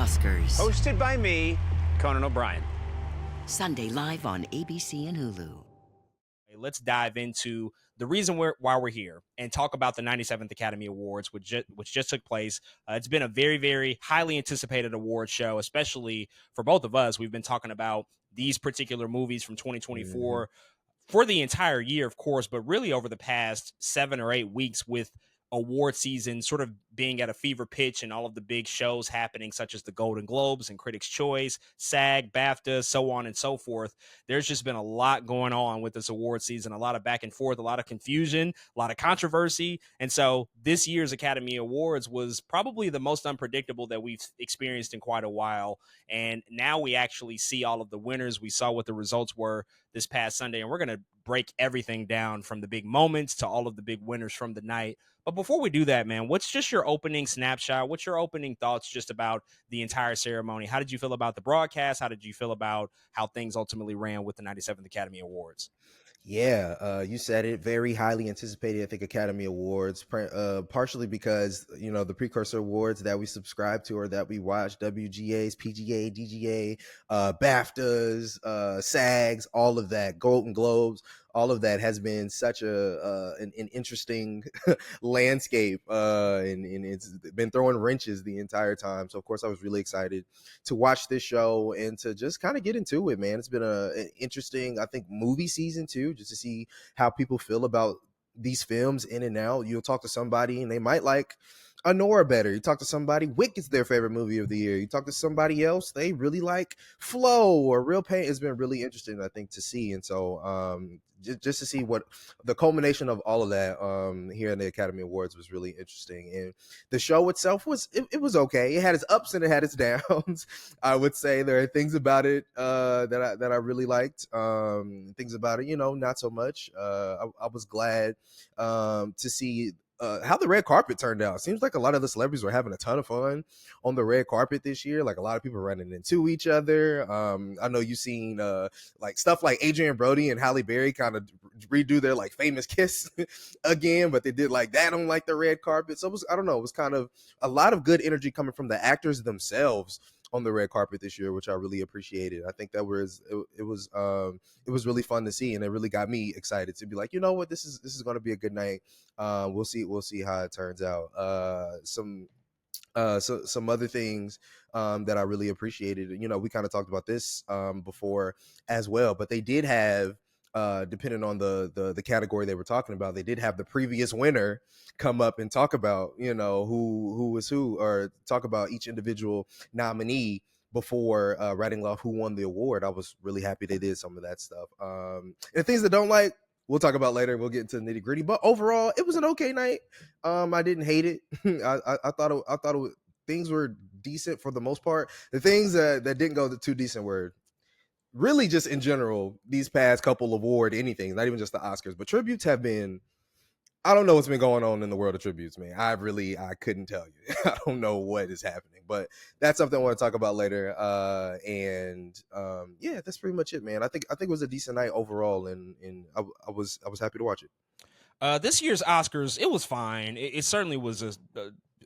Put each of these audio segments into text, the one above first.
Oscars. Hosted by me, Conan O'Brien. Sunday live on ABC and Hulu. Let's dive into the reason why we're here and talk about the 97th Academy Awards, which just took place. It's been a very, very highly anticipated award show, especially for both of us. We've been talking about these particular movies from 2024 for the entire year, of course, but really over the past 7 or 8 weeks with award season sort of being at a fever pitch and all of the big shows happening, such as the Golden Globes and Critics' Choice, SAG, BAFTA, so on and so forth. There's just been a lot going on with this award season, a lot of back and forth, a lot of confusion, a lot of controversy. And so this year's Academy Awards was probably the most unpredictable that we've experienced in quite a while. And now we actually see all of the winners. We saw what the results were this past Sunday, and we're going to break everything down from the big moments to all of the big winners from the night. But before we do that, man, what's just your opening snapshot? What's your opening thoughts just about the entire ceremony? How did you feel about the broadcast? How did you feel about how things ultimately ran with the 97th Academy Awards? Yeah, you said it. Very highly anticipated, I think, Academy Awards, partially because, you know, the precursor awards that we subscribe to or that we watch, WGAs, PGA, DGA, BAFTAs, SAGs, all of that, Golden Globes, all of that has been such an interesting landscape, and it's been throwing wrenches the entire time. So, of course, I was really excited to watch this show and to just kind of get into it, man. It's been an interesting, I think, movie season, too, just to see how people feel about these films in and out. You'll talk to somebody and they might like Anora better. You talk to somebody, Wick is their favorite movie of the year. You talk to somebody else, they really like Flow or Real Pain. It's been really interesting, I think, to see. And so just to see what the culmination of all of that here in the Academy Awards was really interesting. And the show itself was it was okay. It had its ups and it had its downs. I would say there are things about it that I really liked. Things about it, you know, not so much. I was glad to see how the red carpet turned out. Seems like a lot of the celebrities were having a ton of fun on the red carpet this year. Like a lot of people running into each other. I know you've seen like stuff like Adrien Brody and Halle Berry kind of redo their like famous kiss again, but they did like that on like the red carpet. So it was, I don't know, it was kind of a lot of good energy coming from the actors themselves on the red carpet this year, which I really appreciated. I think that it was really fun to see, and it really got me excited to be like, you know what, this is going to be a good night. We'll see how it turns out. Some other things that I really appreciated. You know, we kind of talked about this before as well, but they did have, depending on the category they were talking about, they did have the previous winner come up and talk about, you know, who was who, or talk about each individual nominee before writing off who won the award. I was really happy they did some of that stuff. And things that don't like, we'll talk about later. We'll get into the nitty gritty, but overall it was an okay night. I didn't hate it. I thought things were decent for the most part. The things that didn't go too decent were really just in general, these past couple award anything, not even just the Oscars, but tributes have been, I don't know what's been going on in the world of tributes, man. I couldn't tell you. I don't know what is happening, but that's something I want to talk about later. Yeah, that's pretty much it, man. I think it was a decent night overall, and I was happy to watch it. This year's Oscars, it was fine. It certainly was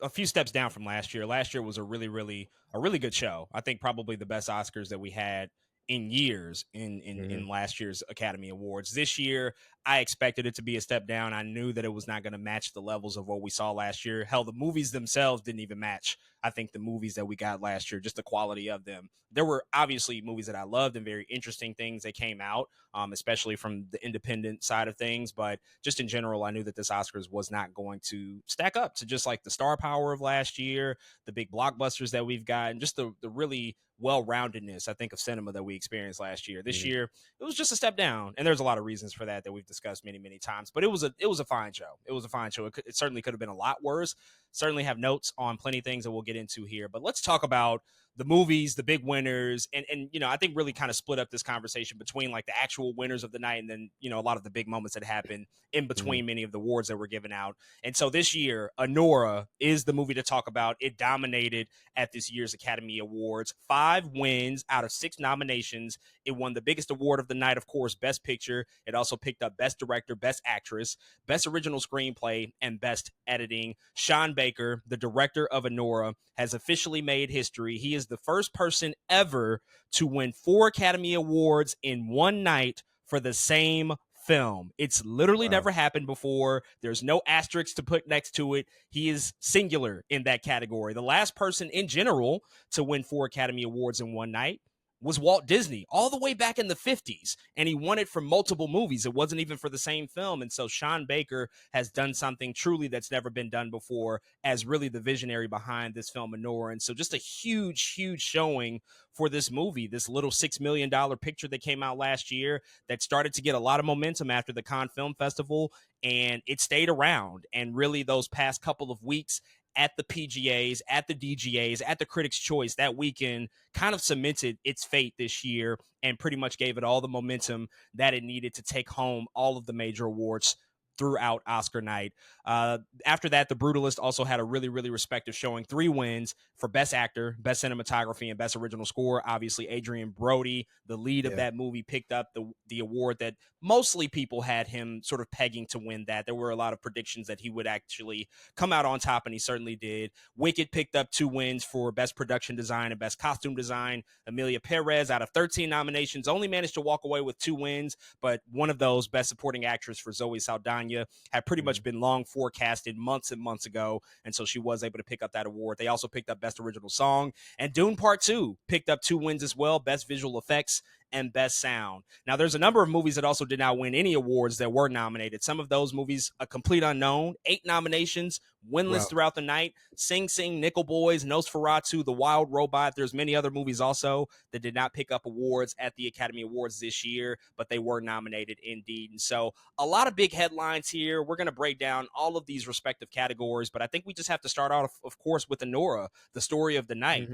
a few steps down from last year. Last year was a really good show. I think probably the best Oscars that we had in years in last year's Academy Awards. This year, I expected it to be a step down. I knew that it was not going to match the levels of what we saw last year. Hell, the movies themselves didn't even match, I think, the movies that we got last year, just the quality of them. There were obviously movies that I loved and very interesting things that came out, especially from the independent side of things. But just in general, I knew that this Oscars was not going to stack up to just like the star power of last year, the big blockbusters that we've got, and just the really well-roundedness, I think, of cinema that we experienced last year. This year, it was just a step down, and there's a lot of reasons for that we've discussed many times. But it was a fine show. It was a fine show. It certainly could have been a lot worse. Certainly have notes on plenty of things that we'll get into here. But let's talk about the movies, the big winners, and you know, I think really kind of split up this conversation between like the actual winners of the night and then, you know, a lot of the big moments that happened in between many of the awards that were given out. And so this year, Anora is the movie to talk about. It dominated at this year's Academy Awards. 5 wins out of 6 nominations. It won the biggest award of the night, of course, Best Picture. It also picked up Best Director, Best Actress, Best Original Screenplay, and Best Editing. Sean Baker Baker, the director of Anora, has officially made history. He is the first person ever to win 4 Academy Awards in one night for the same film. It's literally never happened before. There's no asterisks to put next to it. He is singular in that category. The last person in general to win 4 Academy Awards in one night was Walt Disney all the way back in the 50s, and he won it for multiple movies. It wasn't even for the same film. And so Sean Baker has done something truly that's never been done before as really the visionary behind this film, Anora. And so just a huge, huge showing for this movie, this little $6 million picture that came out last year that started to get a lot of momentum after the Cannes Film Festival, and it stayed around. And really those past couple of weeks at the PGAs, at the DGAs, at the Critics' Choice that weekend kind of cemented its fate this year and pretty much gave it all the momentum that it needed to take home all of the major awards throughout Oscar night. After that, The Brutalist also had a really, really respective showing. 3 wins for Best Actor, Best Cinematography, and Best Original Score. Obviously, Adrien Brody, the lead of that movie, picked up the award that mostly people had him sort of pegging to win that. There were a lot of predictions that he would actually come out on top, and he certainly did. Wicked picked up 2 wins for Best Production Design and Best Costume Design. Emilia Perez, out of 13 nominations, only managed to walk away with 2 wins, but one of those, Best Supporting Actress for Zoe Saldaña, had pretty much been long forecasted months and months ago, and so she was able to pick up that award. They also picked up Best Original Song, and Dune Part 2 picked up 2 wins as well, Best Visual Effects and Best Sound. Now, there's a number of movies that also did not win any awards that were nominated. Some of those movies, a complete unknown, 8 nominations, winless throughout the night. Sing Sing, Nickel Boys, Nosferatu, The Wild Robot. There's many other movies also that did not pick up awards at the Academy Awards this year, but they were nominated indeed. And so a lot of big headlines here. We're going to break down all of these respective categories, but I think we just have to start out, of course, with Anora, the story of the night.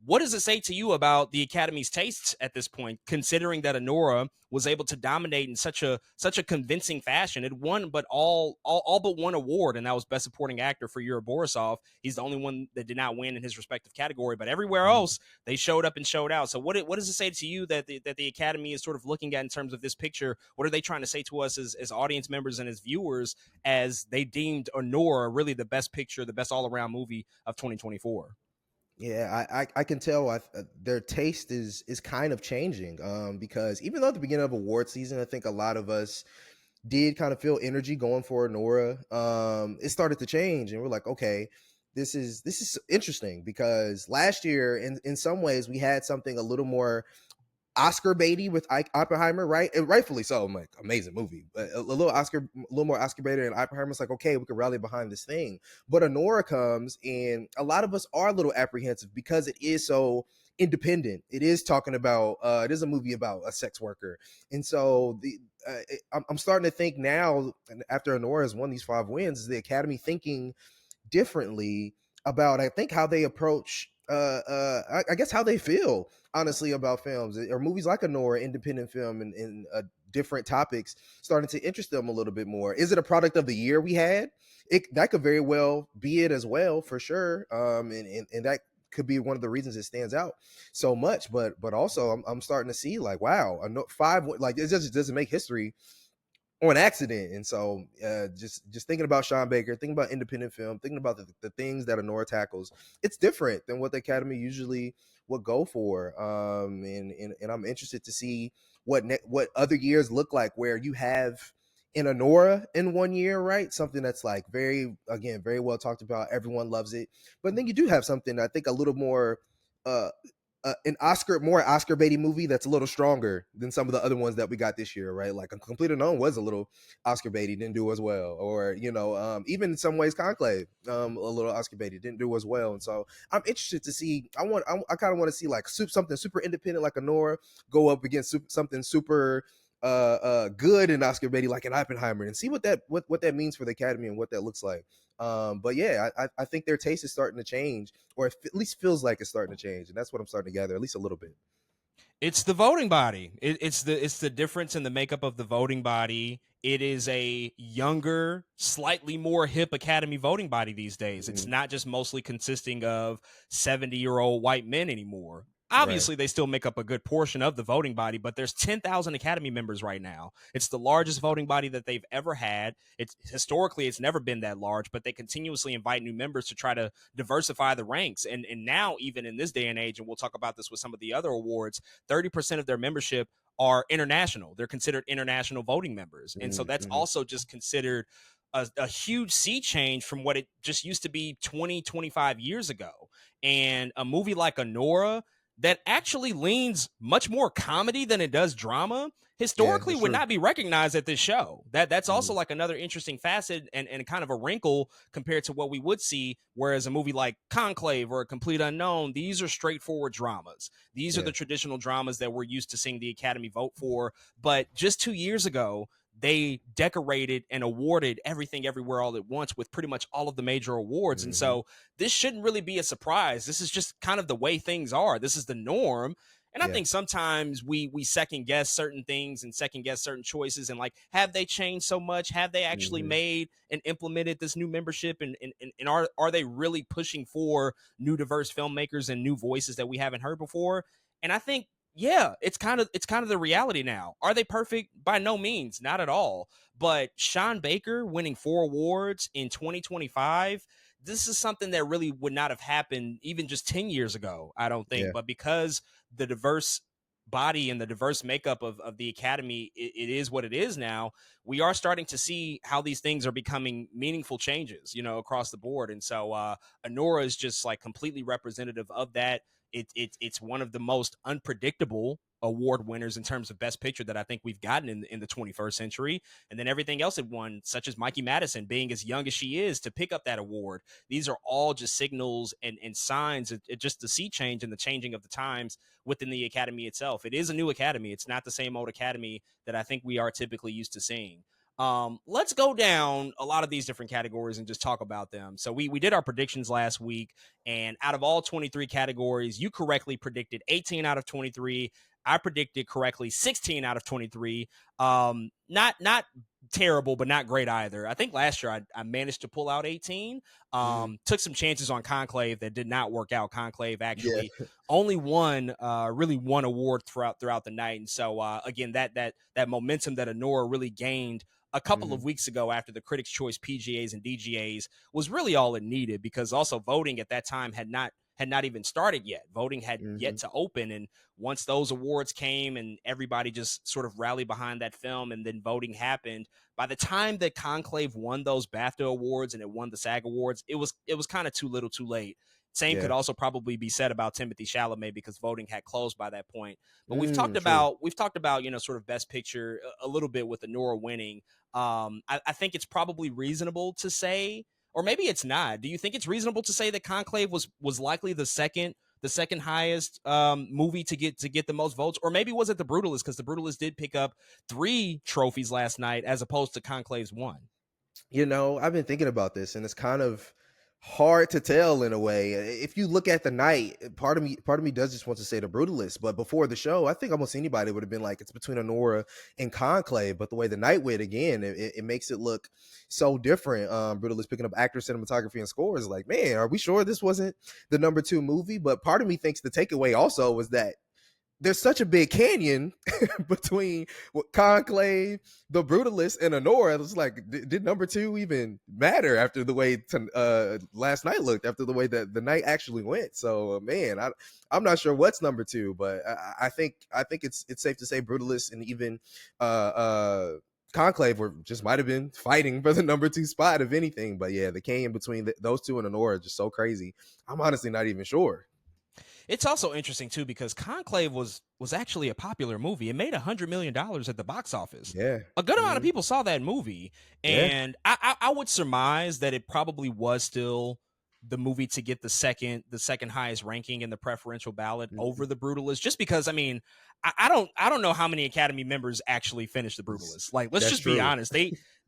What does it say to you about the Academy's tastes at this point, considering that Anora was able to dominate in such a convincing fashion? It won, but all but one award, and that was Best Supporting Actor for Yuri Borisov. He's the only one that did not win in his respective category, but everywhere else they showed up and showed out. So what does it say to you that the Academy is sort of looking at in terms of this picture? What are they trying to say to us as audience members and as viewers as they deemed Anora really the best picture, the best all-around movie of 2024? Yeah, I can tell their taste is kind of changing, because even though at the beginning of award season, I think a lot of us did kind of feel energy going for Anora. It started to change, and we're like, okay, this is interesting, because last year, in some ways, we had something a little more Oscar baity with Oppenheimer, right? And rightfully so. I'm like, amazing movie, but a little more Oscar baity, and Oppenheimer's like, okay, we can rally behind this thing. But Anora comes, and a lot of us are a little apprehensive because it is so independent. It is talking about it is a movie about a sex worker, and so I'm starting to think now, after Anora has won these 5 wins, is the Academy thinking differently about, I think, how they approach I guess how they feel honestly about films or movies like Anora, independent film, and different topics starting to interest them a little bit more. Is it a product of the year we had? That could very well be it as well, for sure. And that could be one of the reasons it stands out so much. But also I'm starting to see, like, wow, 5, like, it just doesn't make history on accident. And so just thinking about Sean Baker, thinking about independent film, thinking about the things that Anora tackles, it's different than what the Academy usually would go for. And I'm interested to see what other years look like, where you have an Anora in one year, right? Something that's like very well talked about, everyone loves it. But then you do have something, I think, a little more an more Oscar baity movie that's a little stronger than some of the other ones that we got this year, right? Like A Complete Unknown was a little Oscar baity, didn't do as well, or even in some ways Conclave, a little Oscar baity, didn't do as well. And so I'm interested to see. I kind of want to see, like, something super independent like Anora go up against something super good in Oscar baity like an Oppenheimer, and see what that means for the Academy and what that looks like. But yeah, I think their taste is starting to change, or at least feels like it's starting to change, and that's what I'm starting to gather, at least a little bit. It's the voting body. It's the difference in the makeup of the voting body. It is a younger, slightly more hip Academy voting body these days. It's not just mostly consisting of 70-year-old white men anymore. Obviously, they still make up a good portion of the voting body, but there's 10,000 Academy members right now. It's the largest voting body that they've ever had. It's historically, it's never been that large, but they continuously invite new members to try to diversify the ranks. And now, even in this day and age, and we'll talk about this with some of the other awards, 30% of their membership are international. They're considered international voting members. And so that's also just considered a huge sea change from what it just used to be 20, 25 years ago. And a movie like Anora that actually leans much more comedy than it does drama, historically would not be recognized at this show. That's also like another interesting facet and kind of a wrinkle compared to what we would see, whereas a movie like Conclave or A Complete Unknown, these are straightforward dramas. These are the traditional dramas that we're used to seeing the Academy vote for. But just 2 years ago, they decorated and awarded Everything Everywhere All at Once with pretty much all of the major awards. And so this shouldn't really be a surprise. This is just kind of the way things are. This is the norm. And I think sometimes we second guess certain things and second guess certain choices. And like, have they changed so much? Have they actually made and implemented this new membership? And are they really pushing for new diverse filmmakers and new voices that we haven't heard before? And I think, yeah, it's kind of the reality now. Are they perfect? By no means, not at all. But Sean Baker winning 4 awards in 2025, this is something that really would not have happened even just 10 years ago, I don't think. But because the diverse body and the diverse makeup of the Academy, it is what it is now, we are starting to see how these things are becoming meaningful changes, across the board. And so Anora is just like completely representative of that. It's one of the most unpredictable award winners in terms of Best Picture that I think we've gotten in the 21st century. And then everything else it won, such as Mikey Madison being as young as she is to pick up that award. These are all just signals and signs of just the sea change and the changing of the times within the Academy itself. It is a new Academy. It's not the same old Academy that I think we are typically used to seeing. Let's go down a lot of these different categories and just talk about them. So we did our predictions last week, and out of all 23 categories, you correctly predicted 18 out of 23. I predicted correctly 16 out of 23. Not terrible, but not great either. I think last year I managed to pull out 18. Took some chances on Conclave that did not work out. Conclave actually only won really one award throughout the night. And so again, that momentum that Anora really gained a couple of weeks ago after the Critics' Choice PGAs and DGAs was really all it needed, because also voting at that time had not even started yet. Voting had yet to open. And once those awards came and everybody just sort of rallied behind that film and then voting happened, by the time that Conclave won those BAFTA awards and it won the SAG awards, it was kind of too little too late. Same could also probably be said about Timothée Chalamet, because voting had closed by that point. But we've talked about, sort of Best Picture a little bit with Anora winning. I think it's probably reasonable to say, or maybe it's not. Do you think it's reasonable to say that Conclave was likely the second highest movie to get the most votes? Or maybe was it The Brutalist, because The Brutalist did pick up 3 trophies last night as opposed to Conclave's 1? I've been thinking about this, and it's kind of hard to tell in a way. If you look at the night, part of me does just want to say The Brutalist, but before the show, I think almost anybody would have been like, it's between Anora and Conclave. But the way the night went, again, it makes it look so different. Brutalist picking up actor, cinematography, and score is like, man, are we sure this wasn't the number 2 movie? But part of me thinks the takeaway also was that there's such a big canyon between Conclave, The Brutalist, and Anora. It's like, did number 2 even matter after the way last night looked, after the way that the night actually went? So, man, I'm not sure what's number 2, but I think it's safe to say Brutalist and even Conclave might have been fighting for the number 2 spot, if anything. But yeah, the canyon between those two and Anora is just so crazy. I'm honestly not even sure. It's also interesting too, because Conclave was actually a popular movie. It made $100 million at the box office. Yeah, a good amount of people saw that movie, and I would surmise that it probably was still the movie to get the second highest ranking in the preferential ballot over The Brutalist. Just because, I mean, I don't know how many Academy members actually finished The Brutalist. Like, let's just be honest.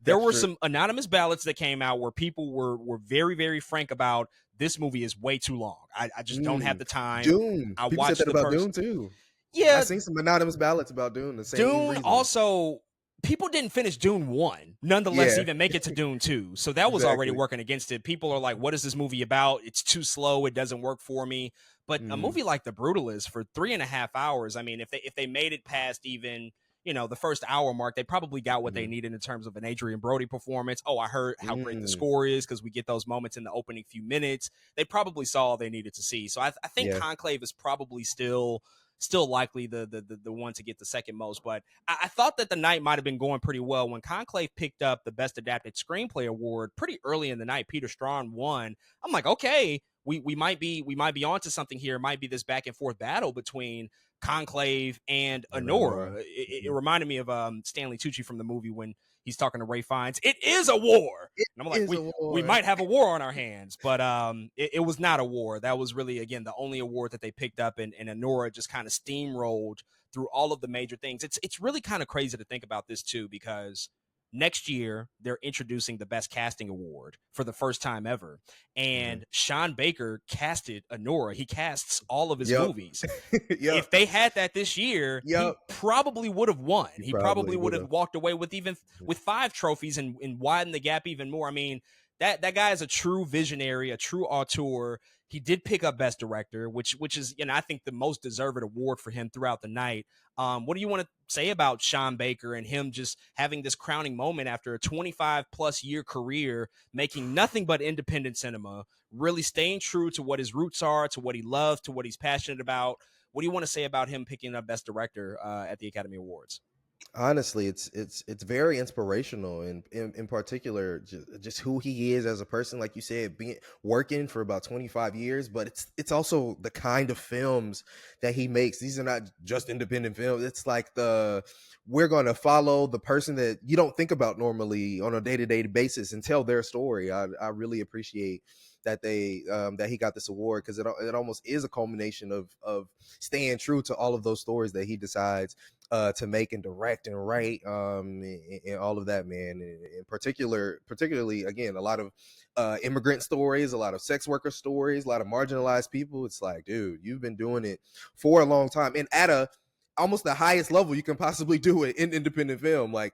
There were some anonymous ballots that came out where people were very, very frank about, this movie is way too long. I just don't have the time. Dune. I people watched said that about Dune too. Yeah, I've seen some anonymous ballots about Dune. The same Dune reason. also, people didn't finish Dune 1, nonetheless, Yeah. even make it to Dune 2. So that was already Exactly. working against it. People are like, what is this movie about? It's too slow. It doesn't work for me. But a movie like The Brutalist for 3.5 hours, I mean, if they made it past even, the first hour mark, they probably got what they needed in terms of an Adrien Brody performance. Oh, I heard how great the score is because we get those moments in the opening few minutes. They probably saw all they needed to see. So I think Conclave is probably still likely the one to get the second most. But I thought that the night might have been going pretty well when Conclave picked up the Best Adapted Screenplay award pretty early in the night. Peter Strawn won. I'm like, okay, we might be onto something here. It might be this back and forth battle between Conclave and Anora. It reminded me of Stanley Tucci from the movie when he's talking to Ray Fiennes. It is a war. And I'm like, we might have a war on our hands, but it was not a war. That was really, again, the only award that they picked up, and Anora just kind of steamrolled through all of the major things. It's really kind of crazy to think about this too, because next year they're introducing the Best Casting Award for the first time ever, and Sean Baker casted Anora. He casts all of his movies. If they had that this year, he probably would have won. He probably would have walked away with 5 trophies and widened the gap even more. I mean, that guy is a true visionary, a true auteur. He did pick up Best Director, which is, I think the most deserved award for him throughout the night. What do you want to say about Sean Baker and him just having this crowning moment after a 25-plus year career, making nothing but independent cinema, really staying true to what his roots are, to what he loves, to what he's passionate about? What do you want to say about him picking up Best Director at the Academy Awards? Honestly, it's very inspirational, and in particular, just who he is as a person. Like you said, being working for about 25 years, but it's also the kind of films that he makes. These are not just independent films. It's like we're going to follow the person that you don't think about normally on a day-to-day basis and tell their story. I really appreciate that that he got this award, because it almost is a culmination of staying true to all of those stories that he decides to make and direct and write, and all of that, man. In particularly, again, a lot of immigrant stories, a lot of sex worker stories, a lot of marginalized people. It's like, dude, you've been doing it for a long time, and at almost the highest level you can possibly do it in independent film. Like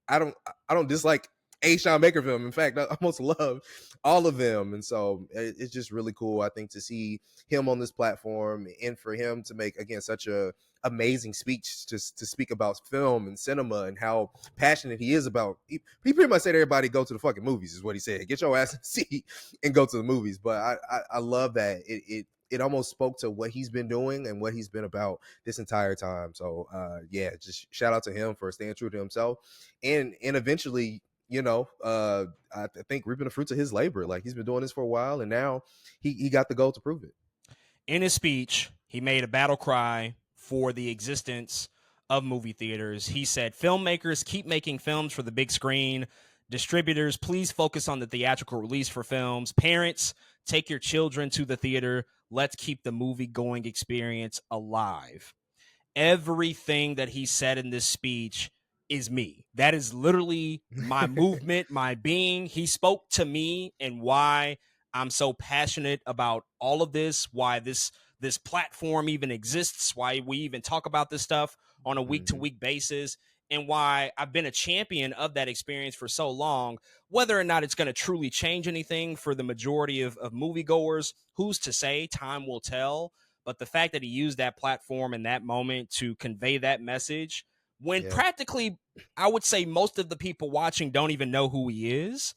I don't dislike a Sean Baker film. In fact, I almost love all of them. And so it's just really cool, I think, to see him on this platform, and for him to make, again, such a amazing speech to speak about film and cinema and how passionate he is about. He pretty much said everybody go to the fucking movies, is what he said. Get your ass in the seat and go to the movies. But I love that it almost spoke to what he's been doing and what he's been about this entire time. So just shout out to him for staying true to himself, and eventually, I think reaping the fruits of his labor. Like, he's been doing this for a while, and now he got the goal to prove it. In his speech, he made a battle cry for the existence of movie theaters. He said, filmmakers, keep making films for the big screen. Distributors, please focus on the theatrical release for films. Parents, take your children to the theater. Let's keep the movie-going experience alive. Everything that he said in this speech is me. That is literally my movement, my being. He spoke to me and why I'm so passionate about all of this, why this platform even exists, why we even talk about this stuff on a week-to-week basis, and why I've been a champion of that experience for so long. Whether or not it's going to truly change anything for the majority of moviegoers, who's to say? Time will tell. But the fact that he used that platform in that moment to convey that message, when practically, I would say, most of the people watching don't even know who he is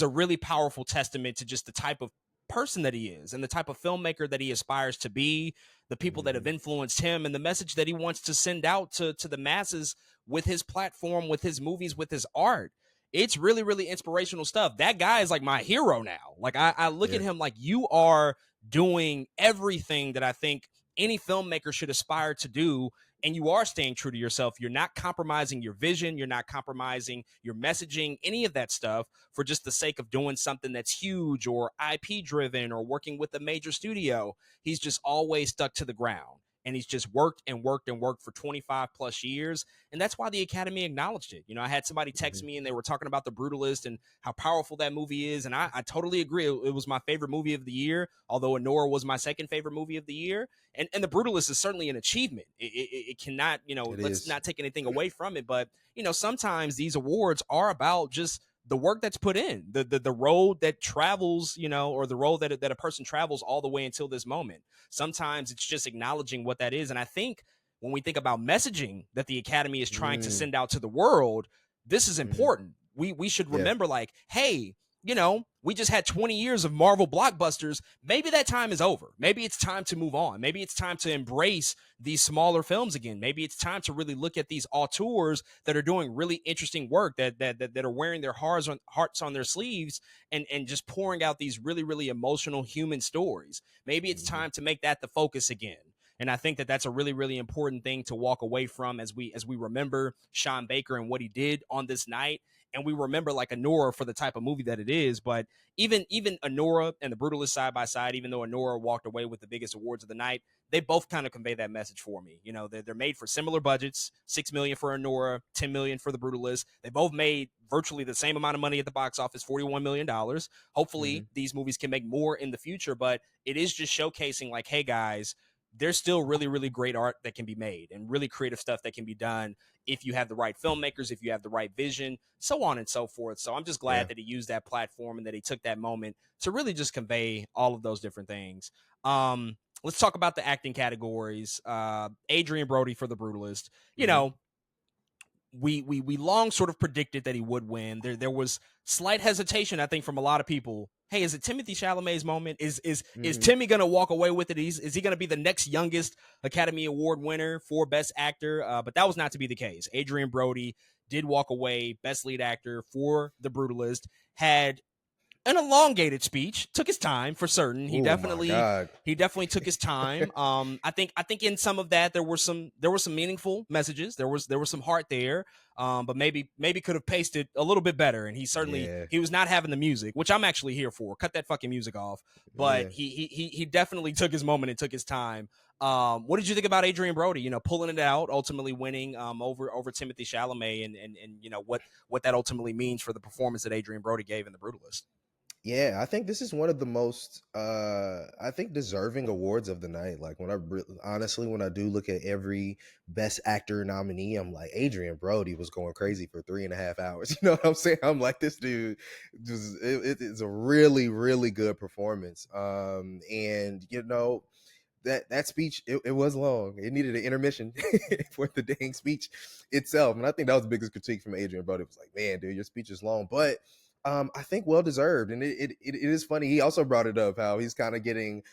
a really powerful testament to just the type of person that he is and the type of filmmaker that he aspires to be, the people that have influenced him, and the message that he wants to send out to the masses with his platform, with his movies, with his art. It's really, really inspirational stuff. That guy is like my hero now. Like, I look at him like, you are doing everything that I think any filmmaker should aspire to do, and you are staying true to yourself. You're not compromising your vision. You're not compromising your messaging, any of that stuff, for just the sake of doing something that's huge or IP driven or working with a major studio. He's just always stuck to the ground. and he's just worked and worked and worked for 25 plus years. And that's why the Academy acknowledged it. You know, I had somebody text me and they were talking about The Brutalist and how powerful that movie is. And I totally agree. It was my favorite movie of the year, although Anora was my second favorite movie of the year. And The Brutalist is certainly an achievement. It cannot, you know, let's not take anything away from it. But, you know, sometimes these awards are about just the work that's put in, the road that travels, you know, or the road that a person travels all the way until this moment. Sometimes it's just acknowledging what that is. And I think when we think about messaging that the Academy is trying to send out to the world, this is important. We should remember, like, hey, you know, we just had 20 years of Marvel blockbusters. Maybe that time is over. Maybe it's time to move on. Maybe it's time to embrace these smaller films again. Maybe it's time to really look at these auteurs that are doing really interesting work, that are wearing their hearts on their sleeves and just pouring out these really, really emotional human stories. Maybe it's time to make that the focus again. And I think that that's a really, really important thing to walk away from as we remember Sean Baker and what he did on this night. And we remember like Anora for the type of movie that it is. But even Anora and The Brutalist side by side, even though Anora walked away with the biggest awards of the night, they both kind of convey that message for me. You know, they're made for similar budgets, $6 million for Anora, $10 million for The Brutalist. They both made virtually the same amount of money at the box office, $41 million. Hopefully these movies can make more in the future, but it is just showcasing like, hey guys, there's still really, really great art that can be made and really creative stuff that can be done if you have the right filmmakers, if you have the right vision, so on and so forth. So I'm just glad that he used that platform and that he took that moment to really just convey all of those different things. Let's talk about the acting categories. Adrien Brody for The Brutalist. You know, we long sort of predicted that he would win. There was slight hesitation, I think, from a lot of people. Hey, is it Timothée Chalamet's moment? Is Timmy gonna walk away with it? Is he gonna be the next youngest Academy Award winner for Best Actor? But that was not to be the case. Adrien Brody did walk away Best Lead Actor for The Brutalist. Had an elongated speech, took his time for certain. He definitely took his time. I think in some of that there were some meaningful messages. There was some heart there. But maybe could have paced it a little bit better. And he certainly he was not having the music, which I'm actually here for. Cut that fucking music off. But he definitely took his moment and took his time. What did you think about Adrien Brody? You know, pulling it out, ultimately winning over Timothée Chalamet, and you know what that ultimately means for the performance that Adrien Brody gave in The Brutalist. Yeah, I think this is one of the most, I think, deserving awards of the night. Like when I do look at every Best Actor nominee, I'm like, Adrien Brody was going crazy for 3.5 hours. You know what I'm saying? I'm like, this dude, it's a really, really good performance. And you know, that speech, it was long. It needed an intermission for the dang speech itself. And I think that was the biggest critique from Adrien Brody. It was like, man, dude, your speech is long, but I think well deserved. And it is funny. He also brought it up how he's kind of getting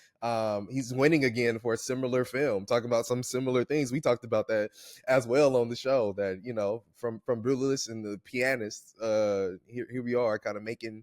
he's winning again for a similar film, talking about some similar things. We talked about that as well on the show, that, you know, from Brutalist and The Pianist, here we are kind of making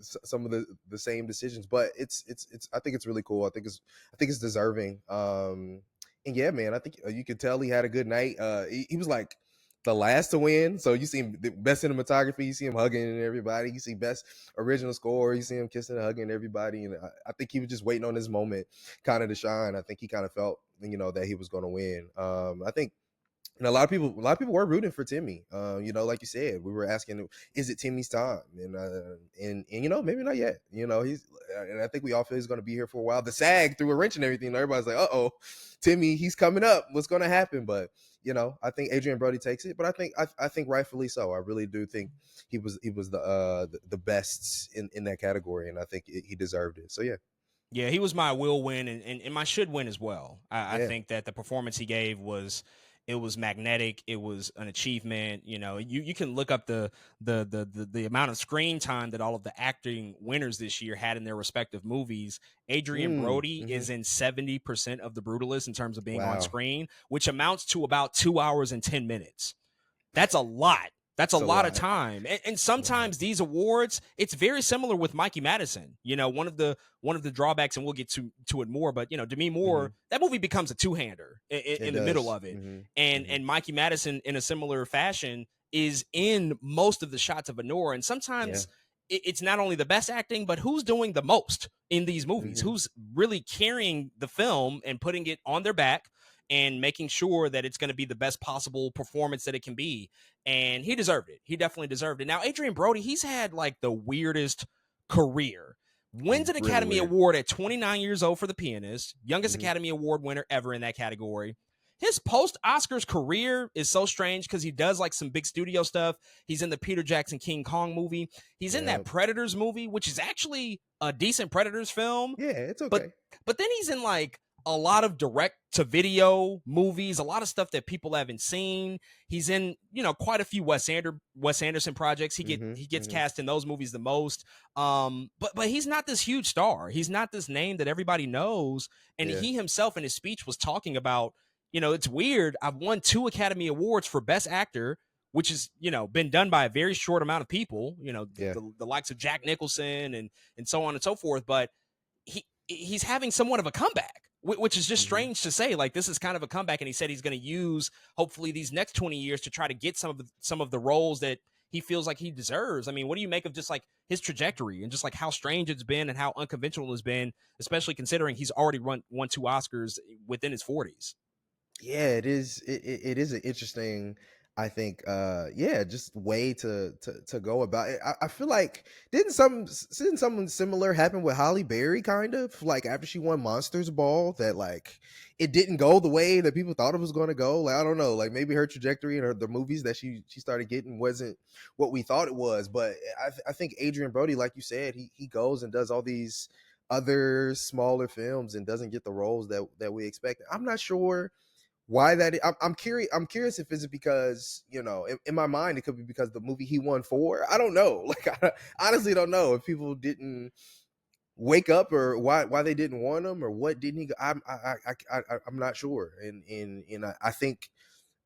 some of the same decisions. But it's I think it's really cool. I think it's deserving. And yeah, man, I think you could tell he had a good night. He was like the last to win. So you see him, the best cinematography, you see him hugging everybody. You see best original score, you see him kissing and hugging everybody. And I think he was just waiting on his moment kind of to shine. I think he kind of felt, you know, that he was going to win. I think, and a lot of people were rooting for Timmy. You know, like you said, we were asking, is it Timmy's time? And you know, maybe not yet. You know, and I think we all feel he's going to be here for a while. The SAG threw a wrench and everything. Everybody's like, Timmy, he's coming up. What's going to happen? But you know, I think Adrien Brody takes it. But I think rightfully so. I really do think he was the best in that category, and I think he deserved it. So yeah. Yeah, he was my will win and my should win as well. I think that the performance he gave was magnetic. It was an achievement. You know, you can look up the amount of screen time that all of the acting winners this year had in their respective movies. Adrien Brody is in 70% of The Brutalist in terms of being on screen, which amounts to about 2 hours and 10 minutes. That's a lot. That's a lot of time. And sometimes these awards, it's very similar with Mikey Madison. You know, one of the drawbacks, and we'll get to it more, but, you know, Demi Moore, that movie becomes a two-hander in the middle of it. And Mikey Madison, in a similar fashion, is in most of the shots of Anora. And sometimes it's not only the best acting, but who's doing the most in these movies, who's really carrying the film and putting it on their back and making sure that it's going to be the best possible performance that it can be. And he deserved it. He definitely deserved it. Now, Adrien Brody, he's had like the weirdest career. Wins an Academy Award at 29 years old for The Pianist, youngest Academy Award winner ever in that category. His post-Oscars career is so strange because he does like some big studio stuff. He's in the Peter Jackson King Kong movie. He's in that Predators movie, which is actually a decent Predators film. Yeah, it's okay. But then he's in like a lot of direct-to-video movies, a lot of stuff that people haven't seen. He's in, quite a few Wes Anderson projects. He gets cast in those movies the most. But he's not this huge star. He's not this name that everybody knows. And he himself in his speech was talking about, it's weird. I've won 2 Academy Awards for Best Actor, which has, been done by a very short amount of people, the likes of Jack Nicholson and so on and so forth. But he's having somewhat of a comeback, which is just strange to say. Like, this is kind of a comeback. And he said he's going to use, hopefully, these next 20 years to try to get some of the roles that he feels like he deserves. I mean, what do you make of just like his trajectory and just like how strange it's been and how unconventional it's been, especially considering he's already won 2 Oscars within his 40s? Yeah, it is. It is an interesting, I think, just way to go about it. I feel like didn't something similar happen with Halle Berry, kind of like after she won Monsters Ball, that like it didn't go the way that people thought it was going to go. Like, I don't know, like maybe her trajectory and the movies that she started getting wasn't what we thought it was. But I think Adrien Brody, like you said, he goes and does all these other smaller films and doesn't get the roles that we expect. I'm not sure why that. I'm curious if it's because, in my mind it could be because the movie he won for. I don't know. Like, I honestly don't know if people didn't wake up or why they didn't want him or what didn't he go. I'm not sure. And I think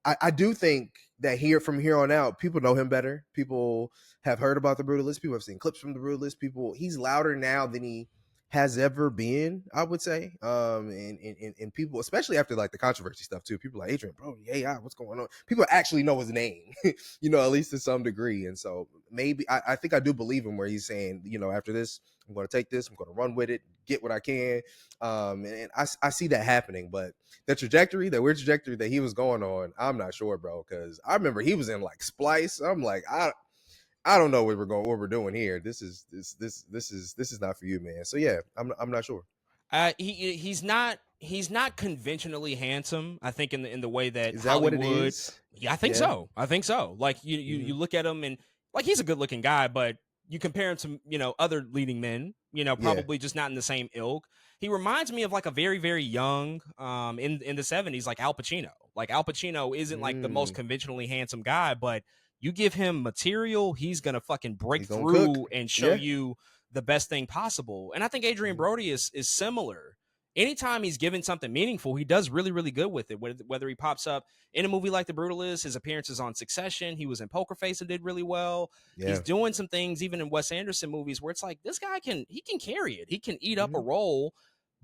I do think that from here on out, people know him better. People have heard about The Brutalist. People have seen clips from The Brutalist. He's louder now than he has ever been, I would say. And people, especially after like the controversy stuff too, people like, Adrien, bro, yeah, what's going on? People actually know his name, at least to some degree. And so maybe I think I do believe him where he's saying, after this, I'm going to take this, I'm going to run with it, get what I can. And I see that happening, but the weird trajectory that he was going on, I'm not sure, bro. Cause I remember he was in like Splice. I'm like, I don't know what we're doing here. This is not for you, man. So yeah, I'm not sure. He's not conventionally handsome. I think in the way that is that Hollywood, what it is? Yeah, I think so. Like you look at him and like he's a good looking guy, but you compare him to other leading men, probably just not in the same ilk. He reminds me of like a very, very young in the 70s, like Al Pacino. Like Al Pacino isn't like the most conventionally handsome guy, but you give him material, he's going to fucking break through and show you the best thing possible. And I think Adrien Brody is similar. Anytime he's given something meaningful, he does really, really good with it. Whether he pops up in a movie like The Brutalist, his appearances on Succession, he was in Poker Face and did really well. Yeah. He's doing some things even in Wes Anderson movies where it's like, this guy can carry it. He can eat up a role.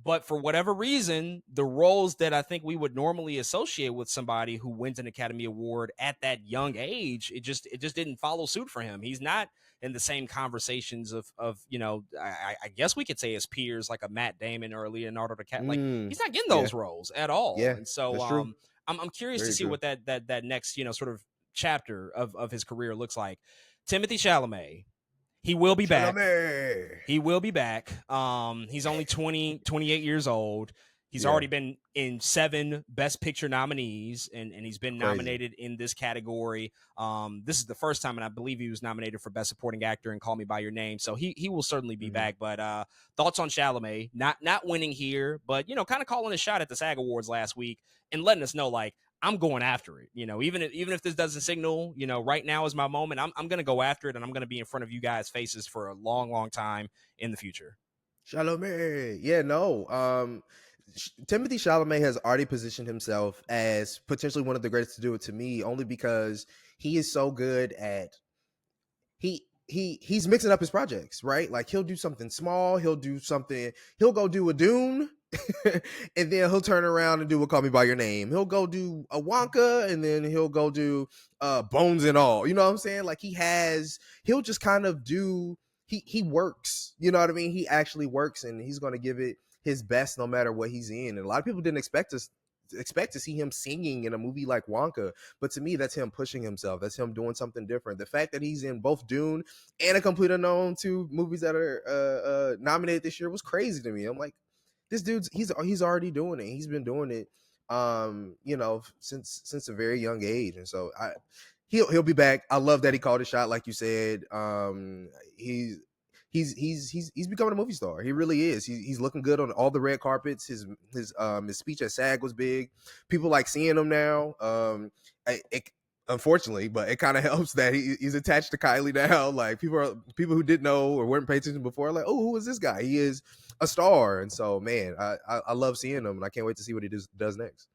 But for whatever reason, the roles that I think we would normally associate with somebody who wins an Academy Award at that young age, it just didn't follow suit for him. He's not in the same conversations of I guess we could say his peers like a Matt Damon or a Leonardo DiCaprio. Like he's not getting those roles at all. Yeah, and so I'm curious to see what that next sort of chapter of his career looks like. Timothée Chalamet. He will be back. He will be back. He's only 28 years old. He's already been in 7 Best Picture nominees, and he's been nominated in this category. This is the first time, and I believe he was nominated for Best Supporting Actor in Call Me By Your Name. So he will certainly be back. But thoughts on Chalamet? Not winning here, but kind of calling a shot at the SAG Awards last week and letting us know like, I'm going after it. Even if this doesn't signal, right now is my moment. I'm going to go after it, and I'm going to be in front of you guys' faces for a long, long time in the future. Chalamet, Timothée Chalamet has already positioned himself as potentially one of the greatest to do it to me, only because he is so good at he's mixing up his projects, right? Like he'll do something small, he'll go do a Dune. And then he'll turn around and do a Call Me By Your Name. He'll go do a Wonka, and then he'll go do Bones and All. You know what I'm saying? Like he'll just kind of do he works. You know what I mean? He actually works, and he's going to give it his best no matter what he's in. And a lot of people didn't expect to see him singing in a movie like Wonka, but to me that's him pushing himself. That's him doing something different. The fact that he's in both Dune and A Complete Unknown, two movies that are nominated this year, was crazy to me. I'm like, this dude's he's already doing it. He's been doing it since a very young age. And so he'll be back. I love that he called a shot, like you said. He's becoming a movie star. He really is. He's looking good on all the red carpets. His speech at SAG was big. People like seeing him now. Unfortunately, but it kind of helps that he's attached to Kylie now. Like people who didn't know or weren't paying attention before are like, oh, who is this guy? He is a star. And so, man, I love seeing him, and I can't wait to see what he does next.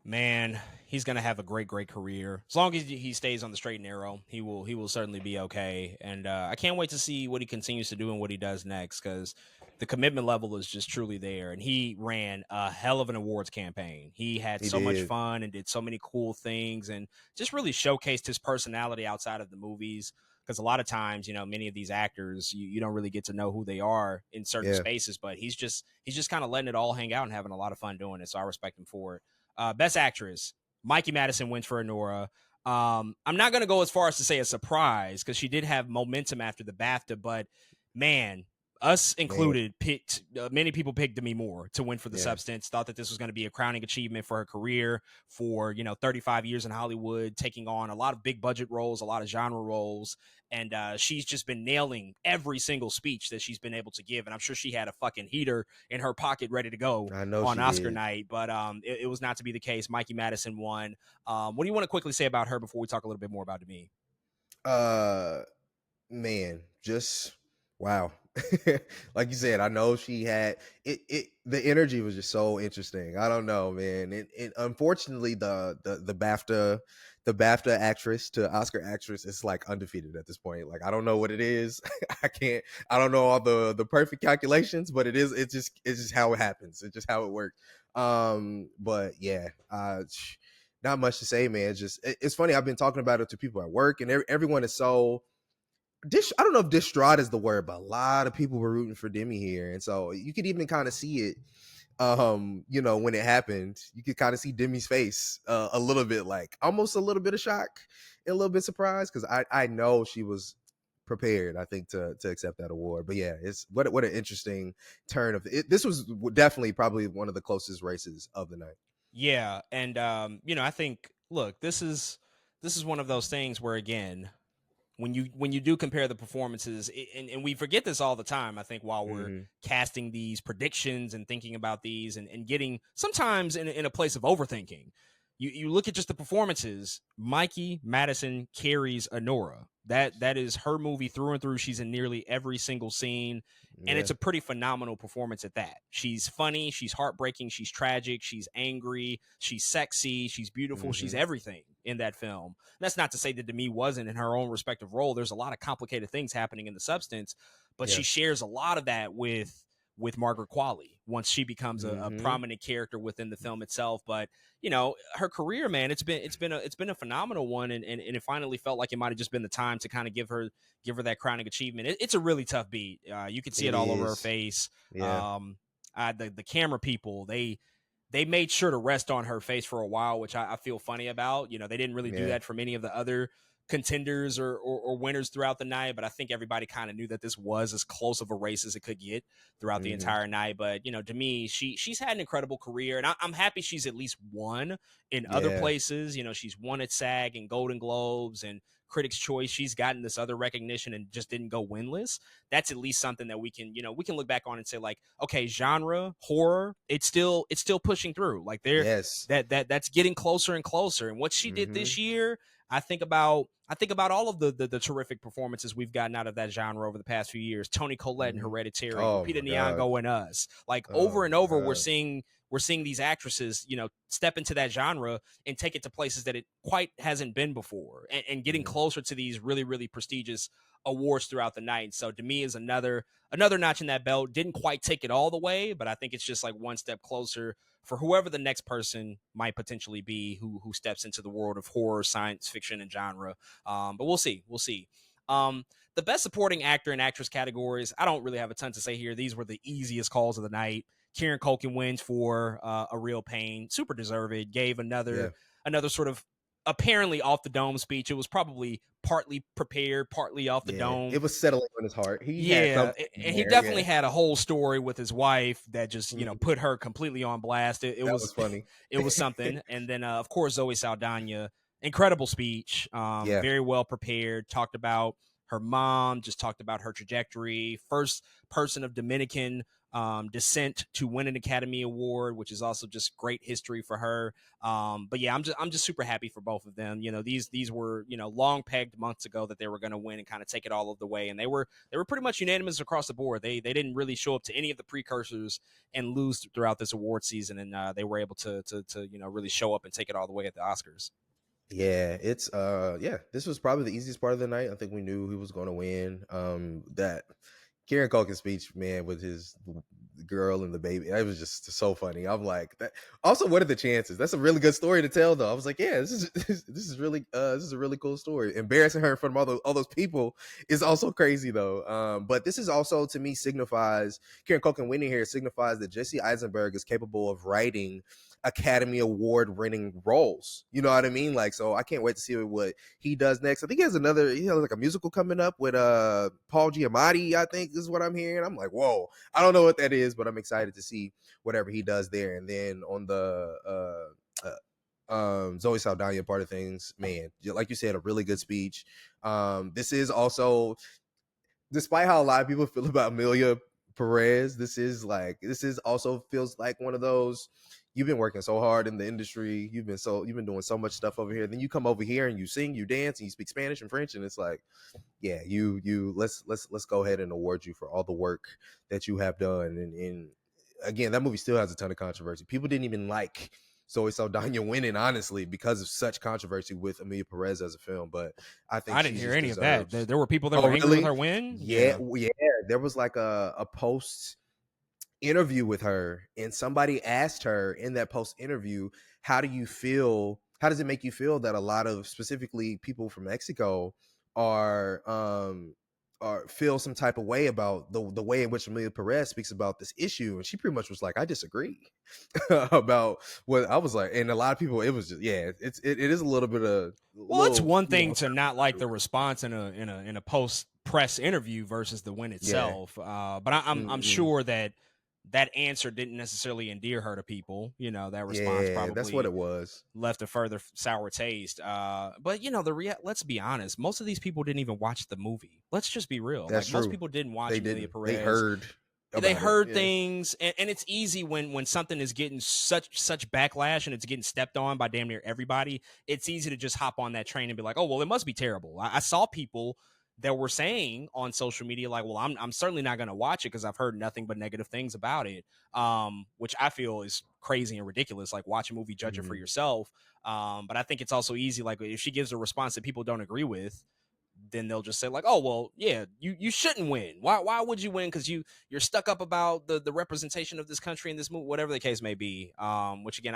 Man, he's gonna have a great career. As long as he stays on the straight and narrow, he will certainly be okay. And I can't wait to see what he continues to do and what he does next, because the commitment level is just truly there. And he ran a hell of an awards campaign. He had so much fun and did so many cool things, and just really showcased his personality outside of the movies. Because a lot of times, many of these actors, you don't really get to know who they are in certain spaces. But he's just kind of letting it all hang out and having a lot of fun doing it. So I respect him for it. Best actress, Mikey Madison wins for Anora. I'm not going to go as far as to say a surprise, because she did have momentum after the BAFTA, but man, us included, picked many people picked Demi Moore to win for The Substance. Thought that this was going to be a crowning achievement for her career, for 35 years in Hollywood, taking on a lot of big budget roles, a lot of genre roles, and she's just been nailing every single speech that she's been able to give. And I'm sure she had a fucking heater in her pocket ready to go on Oscar night, but it was not to be the case. Mikey Madison won. What do you want to quickly say about her before we talk a little bit more about Demi? Man, just wow. Like you said, I know she had it. The energy was just so interesting. I don't know, man. It unfortunately the BAFTA actress to Oscar actress is like undefeated at this point. Like I don't know what it is. I don't know all the perfect calculations, but it's just how it happens. It's just how it works. But yeah, not much to say, man. It's funny. I've been talking about it to people at work, and everyone is so I don't know if distraught is the word, but a lot of people were rooting for Demi here. And so you could even kind of see it, when it happened. You could kind of see Demi's face a little bit, like almost a little bit of shock and a little bit surprised, because I know she was prepared, I think, to accept that award. But yeah, it's what an interesting turn of it. This was definitely probably one of the closest races of the night. Yeah, and I think, look, this is one of those things where, again, when you do compare the performances, and we forget this all the time, I think, while we're casting these predictions and thinking about these and getting sometimes in a place of overthinking, you look at just the performances. Mikey Madison carries Anora. That is her movie through and through. She's in nearly every single scene, and it's a pretty phenomenal performance at that. She's funny, she's heartbreaking, she's tragic, she's angry, she's sexy, she's beautiful, she's everything in that film. And that's not to say that Demi wasn't in her own respective role. There's a lot of complicated things happening in The Substance, but she shares a lot of that with Margaret Qualley once she becomes a prominent character within the film itself. But her career, man, it's been a phenomenal one, and it finally felt like it might have just been the time to kind of give her that crowning achievement. It's a really tough beat. You can see it all over her face. The camera people, they made sure to rest on her face for a while, which I feel funny about. They didn't really do that for many of the other contenders or winners throughout the night, but I think everybody kind of knew that this was as close of a race as it could get throughout the entire night. But to me, she's had an incredible career, and I'm happy she's at least won in other places. She's won at SAG and Golden Globes and Critics' Choice. She's gotten this other recognition and just didn't go winless. That's at least something that we can look back on and say, like, okay, genre horror, it's still pushing through. Like that's getting closer and closer. And what she did this year, I think about all of the terrific performances we've gotten out of that genre over the past few years. Toni Collette in Hereditary, Peter Nyong'o in Us. Like over and over, we're seeing these actresses, step into that genre and take it to places that it quite hasn't been before, and getting closer to these really, really prestigious awards throughout the night. So to me is another notch in that belt. Didn't quite take it all the way, but I think it's just like one step closer for whoever the next person might potentially be who steps into the world of horror, science fiction, and genre. But we'll see. The best supporting actor and actress categories, I don't really have a ton to say here. These were the easiest calls of the night. Kieran Culkin wins for A Real Pain. Super deserved. Gave another sort of apparently off the dome speech. It was probably partly prepared, partly off the dome. It was settling on his heart. And he definitely had a whole story with his wife that just, put her completely on blast. It was funny. It was something. And then, of course, Zoe Saldaña, incredible speech. Very well prepared. Talked about her mom, just talked about her trajectory. First person of Dominican descent to win an Academy Award, which is also just great history for her. But yeah, I'm just super happy for both of them. These were, long pegged months ago that they were going to win and kind of take it all of the way. And they were pretty much unanimous across the board. They didn't really show up to any of the precursors and lose throughout this award season. And they were able to really show up and take it all the way at the Oscars. Yeah, it's this was probably the easiest part of the night. I think we knew he was going to win. That Kieran Culkin speech, man, with his girl and the baby, it was just so funny. I'm like, that. Also, what are the chances? That's a really good story to tell, though. I was like, yeah, this is really this is a really cool story. Embarrassing her in front of all those people is also crazy, though. But this is also, to me, signifies Kieran Culkin winning here signifies that Jesse Eisenberg is capable of writing Academy Award winning roles. You know what I mean? Like, so I can't wait to see what he does next. I think he has like a musical coming up with Paul Giamatti, I think is what I'm hearing. I'm like, whoa, I don't know what that is, but I'm excited to see whatever he does there. And then on the Zoe Saldaña part of things, man, like you said, a really good speech. This is also, despite how a lot of people feel about Amelia Perez, this is also feels like one of those, you've been working so hard in the industry, you've been doing so much stuff over here, then you come over here and you sing, you dance, and you speak Spanish and French, and it's like, yeah, let's go ahead and award you for all the work that you have done. And again, that movie still has a ton of controversy. People didn't even like Zoe Saldaña winning, honestly, because of such controversy with Amelia Perez as a film. But I think I didn't hear any of that. There were people that were angry with her win. Yeah. There was like a post interview with her, and somebody asked her in that post interview, how does it make you feel that a lot of, specifically people from Mexico, are feel some type of way about the way in which Amelia Perez speaks about this issue? And she pretty much was like, I disagree about what I was like. And a lot of people, it was just, it is a little bit of, it's one thing to not like the response in a post press interview versus the win itself. But I'm sure that answer didn't necessarily endear her to people. That response probably, that's what it was, left a further sour taste. But let's be honest, most of these people didn't even watch the movie. Let's just be real. That's true. Most people didn't watch Amelia Perez. They heard things, and it's easy when something is getting such backlash and it's getting stepped on by damn near everybody. It's easy to just hop on that train and be like, oh well, it must be terrible. I saw people that were saying on social media, like, well, I'm certainly not going to watch it because I've heard nothing but negative things about it, which I feel is crazy and ridiculous. Like, watch a movie, judge it for yourself. But I think it's also easy, like, if she gives a response that people don't agree with, then they'll just say, like, oh, well, yeah, you shouldn't win. Why would you win? Because you're stuck up about the representation of this country in this movie, whatever the case may be. Which, again,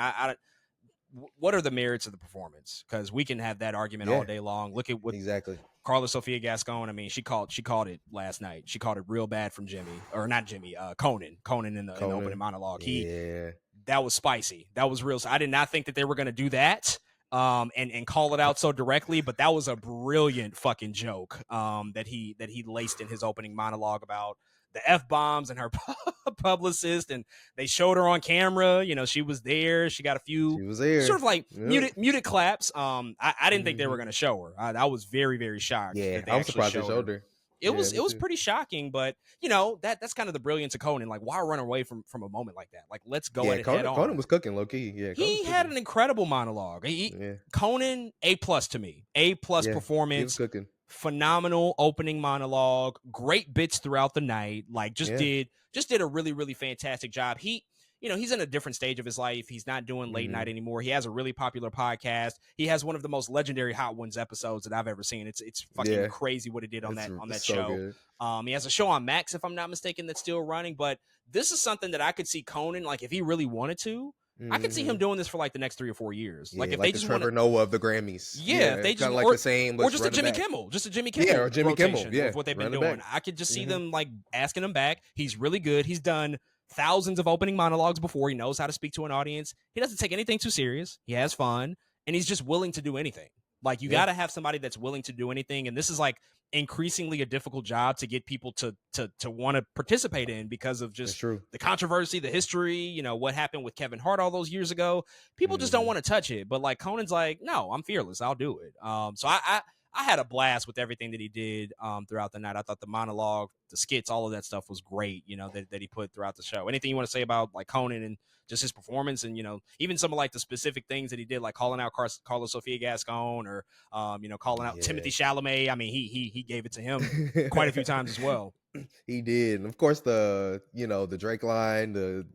what are the merits of the performance? Because we can have that argument all day long. Look at what exactly Carla Sofia Gascon. I mean, she called it last night. She called it real bad from Conan in the opening monologue. That was spicy. That was real. So I did not think that they were going to do that and call it out so directly, but that was a brilliant fucking joke that he laced in his opening monologue about the F-bombs and her publicist, and they showed her on camera. She was there. She got a few sort of like muted claps. I didn't think they were going to show her. I was very, very shocked. Yeah, I was surprised they showed her. It was pretty shocking, but that's kind of the brilliance of Conan. Like, why run away from a moment like that? Like, let's go at it head on. Conan was cooking low key. Yeah, he had an incredible monologue. Conan, A+ to me. A+ performance. He was cooking. Phenomenal opening monologue, great bits throughout the night. Like, just did a really, really fantastic job. He's in a different stage of his life. He's not doing late night anymore. He has a really popular podcast. He has one of the most legendary Hot Ones episodes that I've ever seen. It's fucking crazy what it did on that show. Good. He has a show on Max, if I'm not mistaken, that's still running. But this is something that I could see Conan, like, if he really wanted to, I could see him doing this for like the next 3 or 4 years. Yeah, Like if like they the just Trevor want Noah of the Grammys. yeah, if they just kind of like or, the same, or let's just a run it Jimmy back. Kimmel, just a Jimmy Kimmel, Yeah, or Jimmy rotation Kimmel. Yeah, of what they've been run it doing. back. I could just see them like asking him back. He's really good. He's done thousands of opening monologues before. He knows how to speak to an audience. He doesn't take anything too serious. He has fun, and he's just willing to do anything. Like you got to have somebody that's willing to do anything, and this is like increasingly a difficult job to get people to want to participate in because of just the controversy, the history, you know, what happened with Kevin Hart all those years ago. People just don't want to touch it. But like Conan's like, no, I'm fearless. I'll do it. So I had a blast with everything that he did throughout the night. I thought the monologue, the skits, all of that stuff was great, you know, that he put throughout the show. Anything you want to say about like Conan and just his performance and, you know, even some of like the specific things that he did, like calling out Carlos Sofia Gascon or, you know, calling out Timothy Chalamet. I mean, he gave it to him quite a few times as well. He did. And of course, the Drake line, the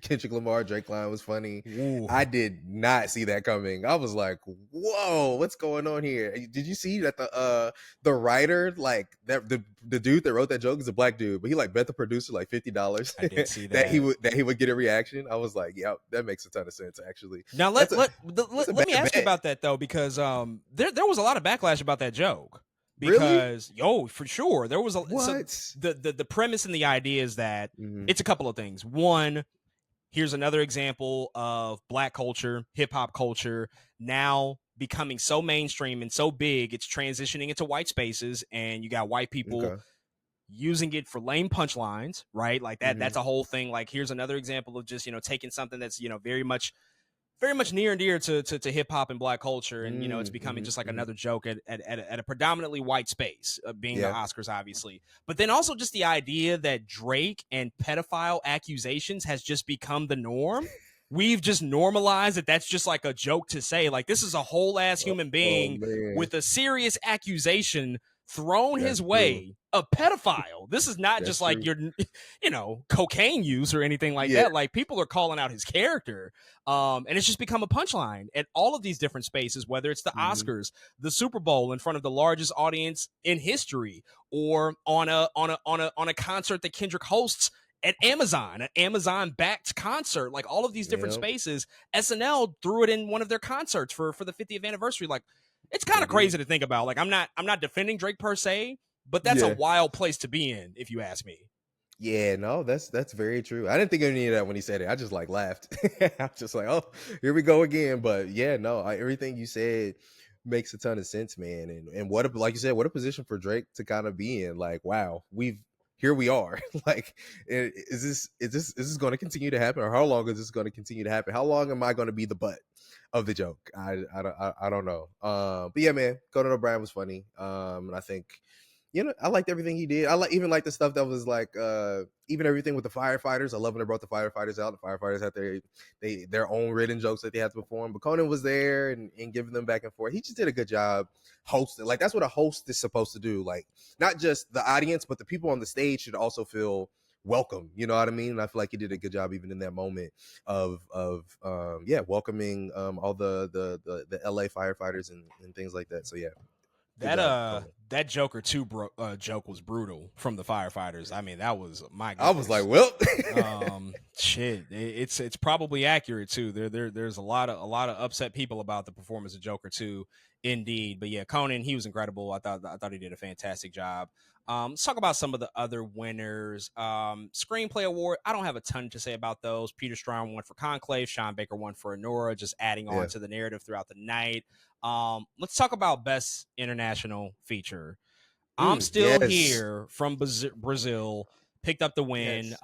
Kendrick Lamar Drake line was funny. Ooh. I did not see that coming. I was like, whoa, what's going on here? Did you see that the writer, like that the dude that wrote that joke is a black dude, but he like bet the producer like $50 I did see that. that he would get a reaction. I was like, yeah, that makes a ton of sense actually. Now let me ask you about that though, because there was a lot of backlash about that joke. Because for sure there was the premise and the idea is that it's a couple of things. One, here's another example of black culture, hip hop culture now becoming so mainstream and so big, it's transitioning into white spaces, and you got white people using it for lame punchlines, right? Like that. That's a whole thing. Like here's another example of just, you know, taking something that's, you know, very much near and dear to hip hop and black culture, and you know it's becoming just like another joke at a predominantly white space, being the Oscars, obviously. But then also just the idea that Drake and pedophile accusations has just become the norm. We've just normalized that. That's just like a joke to say. Like this is a whole ass human being with a serious accusation thrown his way, a pedophile. This is not just like your, you know, cocaine use or anything like that. Like people are calling out his character, and it's just become a punchline at all of these different spaces, whether it's the Oscars, the Super Bowl in front of the largest audience in history, or on a concert that Kendrick hosts at Amazon, an Amazon-backed concert. Like all of these different spaces, SNL threw it in one of their concerts for the 50th anniversary. Like it's kind of crazy to think about. Like I'm not defending Drake per se, but that's a wild place to be in, if you ask me. Yeah, no, that's very true. I didn't think of any of that when he said it. I just like laughed. I'm just like, oh, here we go again. But yeah, no, everything you said makes a ton of sense, man. And what like you said, what a position for Drake to kind of be in. Like, wow, here we are. Like, is this going to continue to happen, or how long is this going to continue to happen? How long am I going to be the butt of the joke? I don't know. But yeah, man, Conan O'Brien was funny. And I think, you know, I liked everything he did. I even like the stuff that was like, even everything with the firefighters. I love when they brought the firefighters out. The firefighters had their own written jokes that they had to perform. But Conan was there and giving them back and forth. He just did a good job hosting. Like that's what a host is supposed to do. Like not just the audience, but the people on the stage should also feel welcome. You know what I mean? And I feel like he did a good job even in that moment of welcoming all the LA firefighters and things like that. So yeah. That Joker 2 joke was brutal from the firefighters. I mean, that was my goodness. I was like, well, shit. It's probably accurate too. There's a lot of upset people about the performance of Joker 2, indeed. But yeah, Conan, he was incredible. I thought he did a fantastic job. Let's talk about some of the other winners. Screenplay award, I don't have a ton to say about those. Peter Strahm won for Conclave. Sean Baker won for Anora, just adding on to the narrative throughout the night. Let's talk about Best International Feature. I'm Still Here from Brazil picked up the win,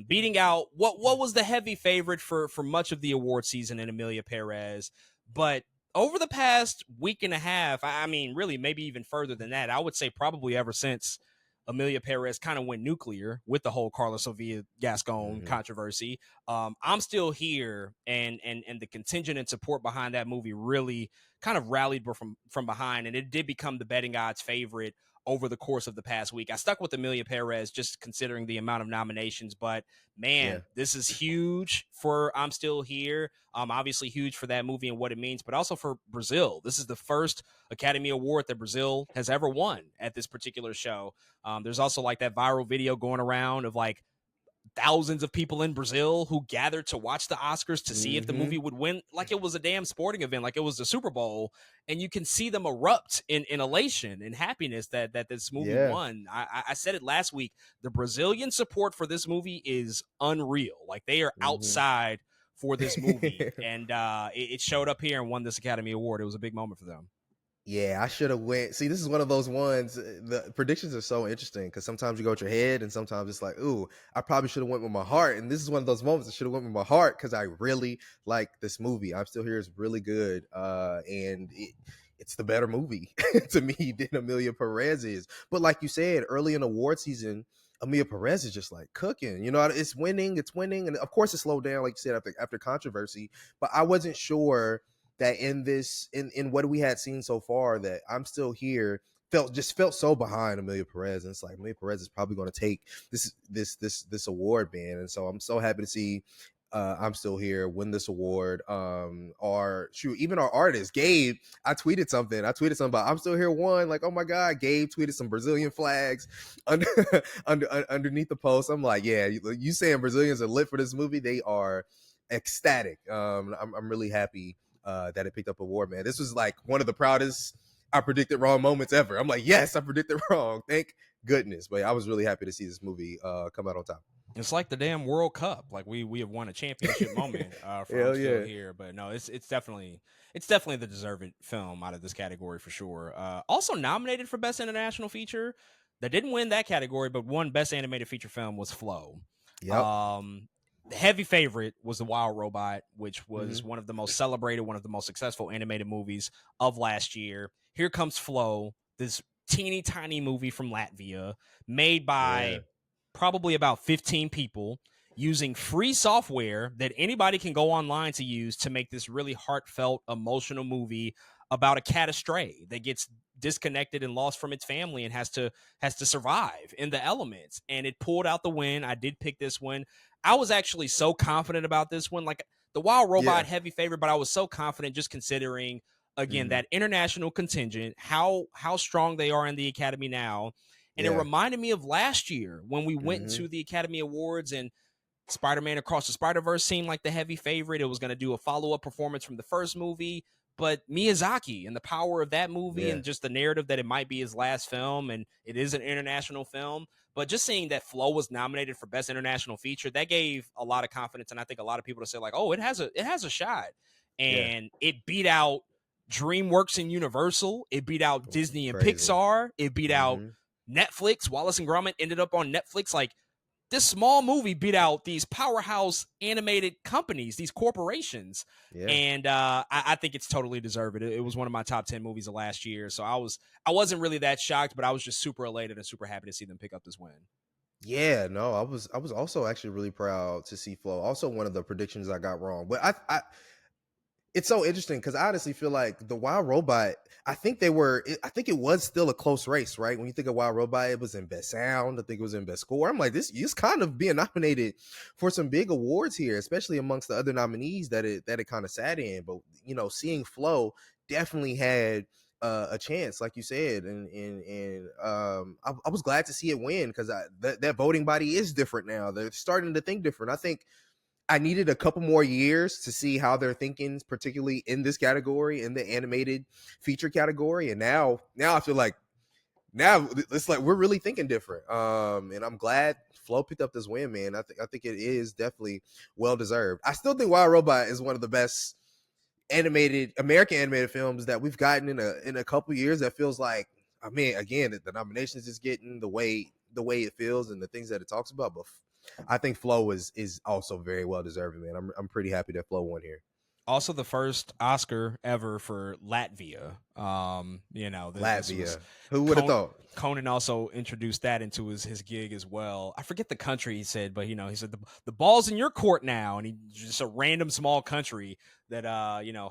beating out what was the heavy favorite for much of the award season in Emilia Perez. But over the past week and a half, I mean, really, maybe even further than that, I would say probably ever since Emilia Perez kind of went nuclear with the whole Carlos Sofia Gascon controversy. I'm Still Here, and the contingent and support behind that movie really kind of rallied from behind, and it did become the betting odds favorite over the course of the past week. I stuck with Emilia Perez just considering the amount of nominations, but man, this is huge for I'm Still Here. Obviously huge for that movie and what it means, but also for Brazil. This is the first Academy Award that Brazil has ever won at this particular show. There's also like that viral video going around of like thousands of people in Brazil who gathered to watch the Oscars to see if the Mm-hmm. movie would win, like it was a damn sporting event, like it was the Super Bowl, and you can see them erupt in elation and happiness that this movie Yeah. won. I said it last week. The Brazilian support for this movie is unreal. Like they are outside for this movie, and it showed up here and won this Academy Award. It was a big moment for them. Yeah, I should have went. See, this is one of those ones. The predictions are so interesting because sometimes you go with your head, and sometimes it's like, "Ooh, I probably should have went with my heart." And this is one of those moments I should have went with my heart because I really like this movie. I'm Still Here is really good, and it's the better movie to me than Amelia Perez is. But like you said, early in award season, Amelia Perez is just like cooking. You know, it's winning, and of course it slowed down, like you said, after controversy. But I wasn't sure that in what we had seen so far, that I'm Still Here felt so behind Amelia Perez, and it's like Amelia Perez is probably going to take this award, man. And so I'm so happy to see I'm Still Here win this award. Even our artist Gabe, I tweeted something about I'm Still Here won. Like, oh my god, Gabe tweeted some Brazilian flags underneath the post. I'm like, yeah, you saying Brazilians are lit for this movie? They are ecstatic. I'm really happy that it picked up an award, man. This was like one of the proudest I predicted wrong moments ever. I'm like, yes, I predicted wrong. Thank goodness. But I was really happy to see this movie come out on top. It's like the damn World Cup. Like we have won a championship moment for I'm Still Here. But no, it's definitely the deserved film out of this category for sure. Also nominated for Best International Feature. That didn't win that category, but won Best Animated Feature Film was Flow. Yep. The heavy favorite was The Wild Robot, which was one of the most celebrated, one of the most successful animated movies of last year. Here comes Flow, this teeny tiny movie from Latvia, made by probably about 15 people, using free software that anybody can go online to use to make this really heartfelt, emotional movie about a cat astray that gets disconnected and lost from its family and has to survive in the elements. And it pulled out the win. I did pick this one. I was actually so confident about this one. Like The Wild Robot, heavy favorite, but I was so confident just considering, again, that international contingent, how strong they are in the Academy now. And it reminded me of last year when we went to the Academy Awards and Spider-Man Across the Spider-Verse seemed like the heavy favorite. It was going to do a follow-up performance from the first movie. But Miyazaki and the power of that movie and just the narrative that it might be his last film, and it is an international film. But just seeing that Flow was nominated for Best International Feature, that gave a lot of confidence, and I think a lot of people to say like, oh, it has a shot. And it beat out DreamWorks and Universal. It beat out Disney and Pixar. It beat out Netflix. Wallace and Gromit ended up on Netflix. Like, this small movie beat out these powerhouse animated companies, these corporations. And I think it's totally deserved. It was one of my top 10 movies of last year. So I wasn't really that shocked, but I was just super elated and super happy to see them pick up this win. Yeah, no, I was also actually really proud to see Flow. Also one of the predictions I got wrong. But I it's so interesting because I honestly feel like The Wild Robot, I think it was still a close race, right? When you think of Wild Robot, it was in Best Sound. I think it was in Best Score. I'm like, this is kind of being nominated for some big awards here, especially amongst the other nominees that it kind of sat in. But, you know, seeing Flow definitely had a chance, like you said. And I was glad to see it win because that voting body is different now. They're starting to think different. I think I needed a couple more years to see how they're thinking, particularly in this category, in the animated feature category. And now I feel like now it's like we're really thinking different. And I'm glad Flo picked up this win, man. I think it is definitely well deserved. I still think Wild Robot is one of the best American animated films that we've gotten in a couple years. That feels like, I mean, again, the nominations is getting the way it feels and the things that it talks about, but I think Flo is also very well deserved, man. I'm pretty happy that Flo won here. Also, the first Oscar ever for Latvia. Latvia. Who would have thought? Conan also introduced that into his gig as well. I forget the country he said, but he said the ball's in your court now, and he just a random small country that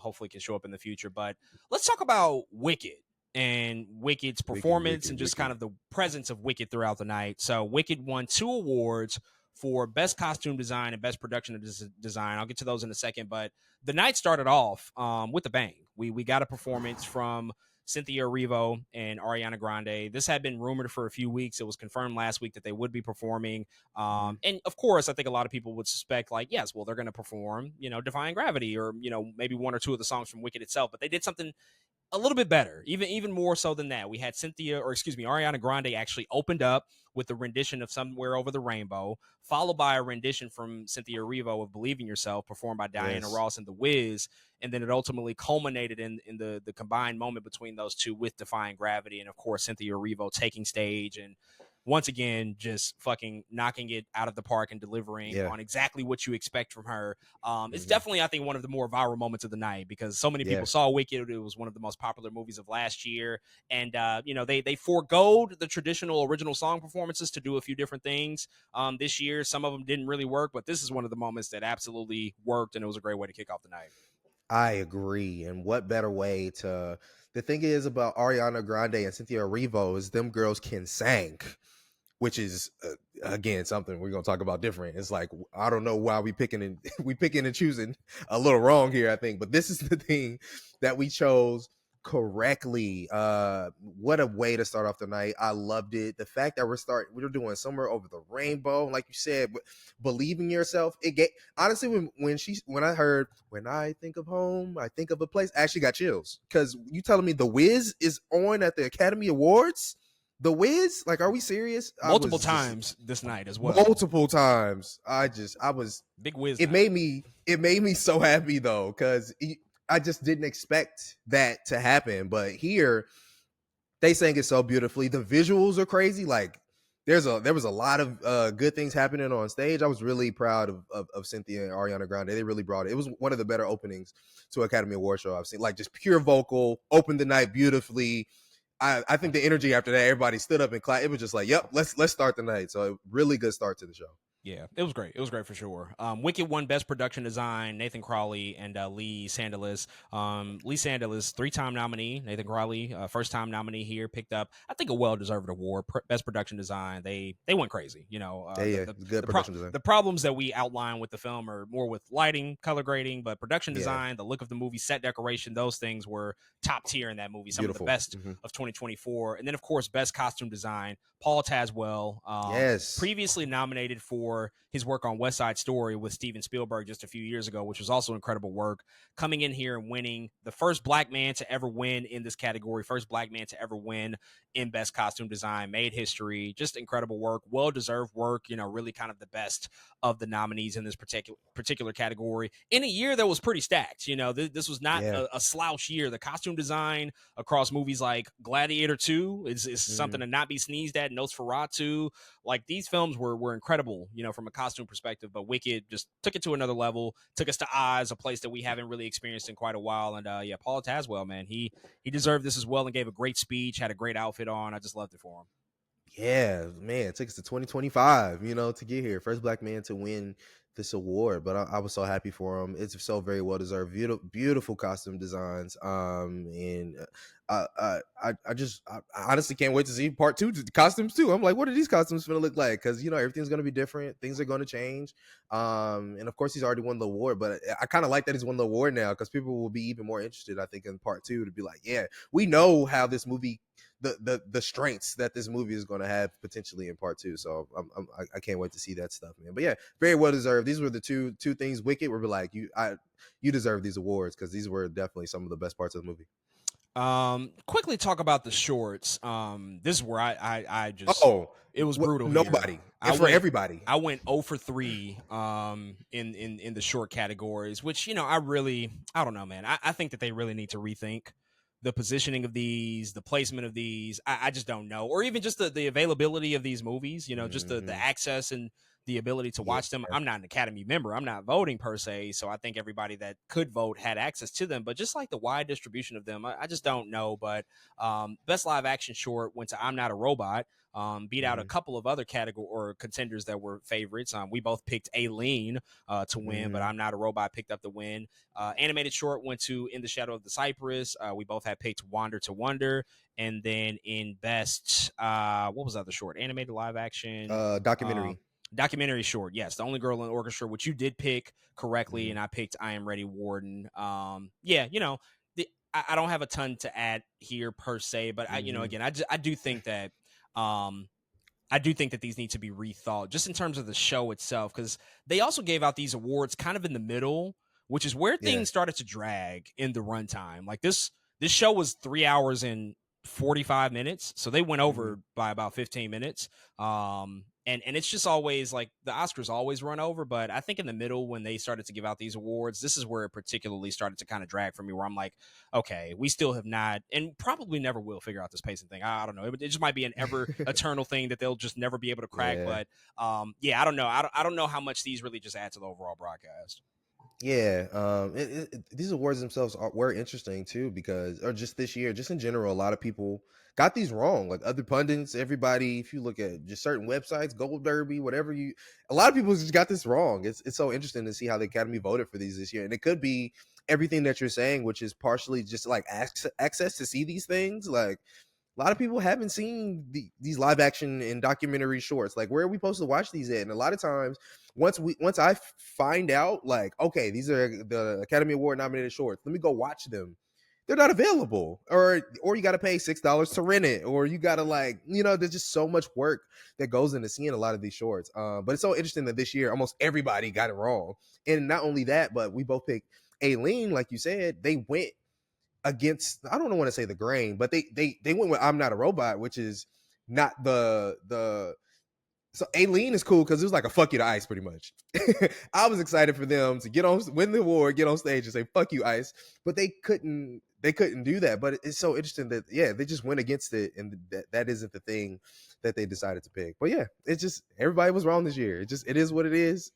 hopefully can show up in the future. But let's talk about Wicked and Wicked's performance and just kind of the presence of Wicked throughout the night. So Wicked won 2 awards for Best Costume Design and Best Production Design. I'll get to those in a second, but the night started off with a bang. We got a performance from Cynthia Erivo and Ariana Grande. This had been rumored for a few weeks. It was confirmed last week that they would be performing. And of course, I think a lot of people would suspect, like, yes, well, they're going to perform, Defying Gravity, or, maybe one or two of the songs from Wicked itself. But they did something a little bit better, even more so than that. We had Ariana Grande actually opened up with a rendition of Somewhere Over the Rainbow, followed by a rendition from Cynthia Erivo of Believe in Yourself, performed by Diana Ross and The Wiz. And then it ultimately culminated in the combined moment between those two with Defying Gravity. And of course, Cynthia Erivo taking stage and once again, just fucking knocking it out of the park and delivering on exactly what you expect from her. It's definitely, I think, one of the more viral moments of the night because so many people saw Wicked. It was one of the most popular movies of last year. And, they forgoed the traditional original song performances to do a few different things this year. Some of them didn't really work, but this is one of the moments that absolutely worked, and it was a great way to kick off the night. I agree. And what better way to... The thing is about Ariana Grande and Cynthia Erivo is them girls can sing, which is again something we're gonna talk about different. It's like, I don't know why we picking and choosing a little wrong here, I think, but this is the thing that we chose correctly. What a way to start off the night. I loved it. The fact that we're doing Somewhere Over the Rainbow, like you said, Believe in Yourself. It get honestly when I heard When I Think of Home, I Think of a Place, I actually got chills because you telling me The Wiz is on at the Academy Awards. The Wiz, like, are we serious? Multiple times this night as well. Multiple times. I was big Wiz. It made me so happy though, because I just didn't expect that to happen. But here, they sang it so beautifully. The visuals are crazy. Like, there was a lot of good things happening on stage. I was really proud of Cynthia and Ariana Grande. They really brought it. It was one of the better openings to Academy Award show I've seen. Like, just pure vocal, opened the night beautifully. I think the energy after that, everybody stood up and clapped. It was just like, yep, let's start the night. So really good start to the show. Yeah, it was great. It was great for sure. Wicked won Best Production Design, Nathan Crowley and Lee Sandilas. Lee Sandilas, 3-time nominee. Nathan Crowley, first-time nominee here, picked up, I think, a well-deserved award. Best Production Design. They went crazy. Good production design. The problems that we outline with the film are more with lighting, color grading, but production design, the look of the movie, set decoration, those things were top tier in that movie. Some of the best of 2024. And then, of course, Best Costume Design, Paul Tazwell, previously nominated for his work on West Side Story with Steven Spielberg just a few years ago, which was also incredible work, coming in here and winning, the first black man to ever win in this category, first black man to ever win in Best Costume Design, made history. Just incredible work, well-deserved work, really kind of the best of the nominees in this particular category in a year that was pretty stacked. This was not a slouch year. The costume design across movies like Gladiator 2 is something to not be sneezed at. Nosferatu, like, these films were incredible, from a costume perspective, but Wicked just took it to another level, took us to Oz, a place that we haven't really experienced in quite a while. And Paul Tazwell, man, he deserved this as well and gave a great speech, had a great outfit on. I just loved it for him. Yeah, man, it took us to 2025, to get here. First black man to win this award, but I was so happy for him. It's so very well deserved. Beautiful costume designs. And I honestly can't wait to see part 2 costumes too. I'm like, what are these costumes gonna look like? Because everything's gonna be different. Things are gonna change. And of course he's already won the award, but I kind of like that he's won the award now because people will be even more interested, I think, in part 2 to be like, yeah, we know how this movie. The strengths that this movie is going to have potentially in part 2, so I can't wait to see that stuff, man. But yeah, very well deserved. These were the two things Wicked were like, you deserve these awards because these were definitely some of the best parts of the movie. Quickly talk about the shorts. This is where I just it was brutal. Nobody, everybody. I went 0 for 3 in the short categories, which I don't know, man. I think that they really need to rethink the positioning of these, the placement of these. I just don't know. Or even just the availability of these movies, just the access and the ability to watch them. I'm not an Academy member. I'm not voting per se. So I think everybody that could vote had access to them, but just like the wide distribution of them, I just don't know. But Best Live Action Short went to I'm Not a Robot. Beat out a couple of other category or contenders that were favorites. We both picked Aileen to win, but I'm Not a Robot picked up the win. Animated short went to In the Shadow of the Cypress. We both had picked Wander to Wonder. And then in best, what was the other short? Animated live action? Documentary. Documentary short, yes. The Only Girl in the Orchestra, which you did pick correctly, and I picked I Am Ready Warden. I don't have a ton to add here per se, but I, again, I do think that, I do think that these need to be rethought just in terms of the show itself, because they also gave out these awards kind of in the middle, which is where things started to drag in the runtime. Like this show was 3 hours and 45 minutes, so they went over by about 15 minutes. And it's just always like the Oscars always run over, but I think in the middle when they started to give out these awards, this is where it particularly started to kind of drag for me, where I'm like, okay, we still have not, and probably never will figure out this pacing thing. I don't know. It just might be an ever eternal thing that they'll just never be able to crack. But I don't know. I don't know how much these really just add to the overall broadcast. Yeah, these awards themselves were interesting too, because, or just this year, just in general, a lot of people got these wrong. Like other pundits, everybody, if you look at just certain websites, Gold Derby, whatever a lot of people just got this wrong. It's so interesting to see how the Academy voted for these this year, and it could be everything that you're saying, which is partially just like access to see these things. Like a lot of people haven't seen these live action and documentary shorts. Like, where are we supposed to watch these at? And a lot of times, once I find out, like, okay, these are the Academy Award nominated shorts, let me go watch them. They're not available, or you got to pay $6 to rent it, or you got to there's just so much work that goes into seeing a lot of these shorts. But it's so interesting that this year almost everybody got it wrong, and not only that, but we both picked Aileen, like you said. They went against, I don't want to say the grain, but they went with I'm Not a Robot, which is not the so Aileen is cool because it was like a fuck you to Ice, pretty much. I was excited for them to win the award, get on stage and say fuck you, Ice, but they couldn't do that. But it's so interesting that they just went against it, and that isn't the thing that they decided to pick. But it's just everybody was wrong this year. It is what it is.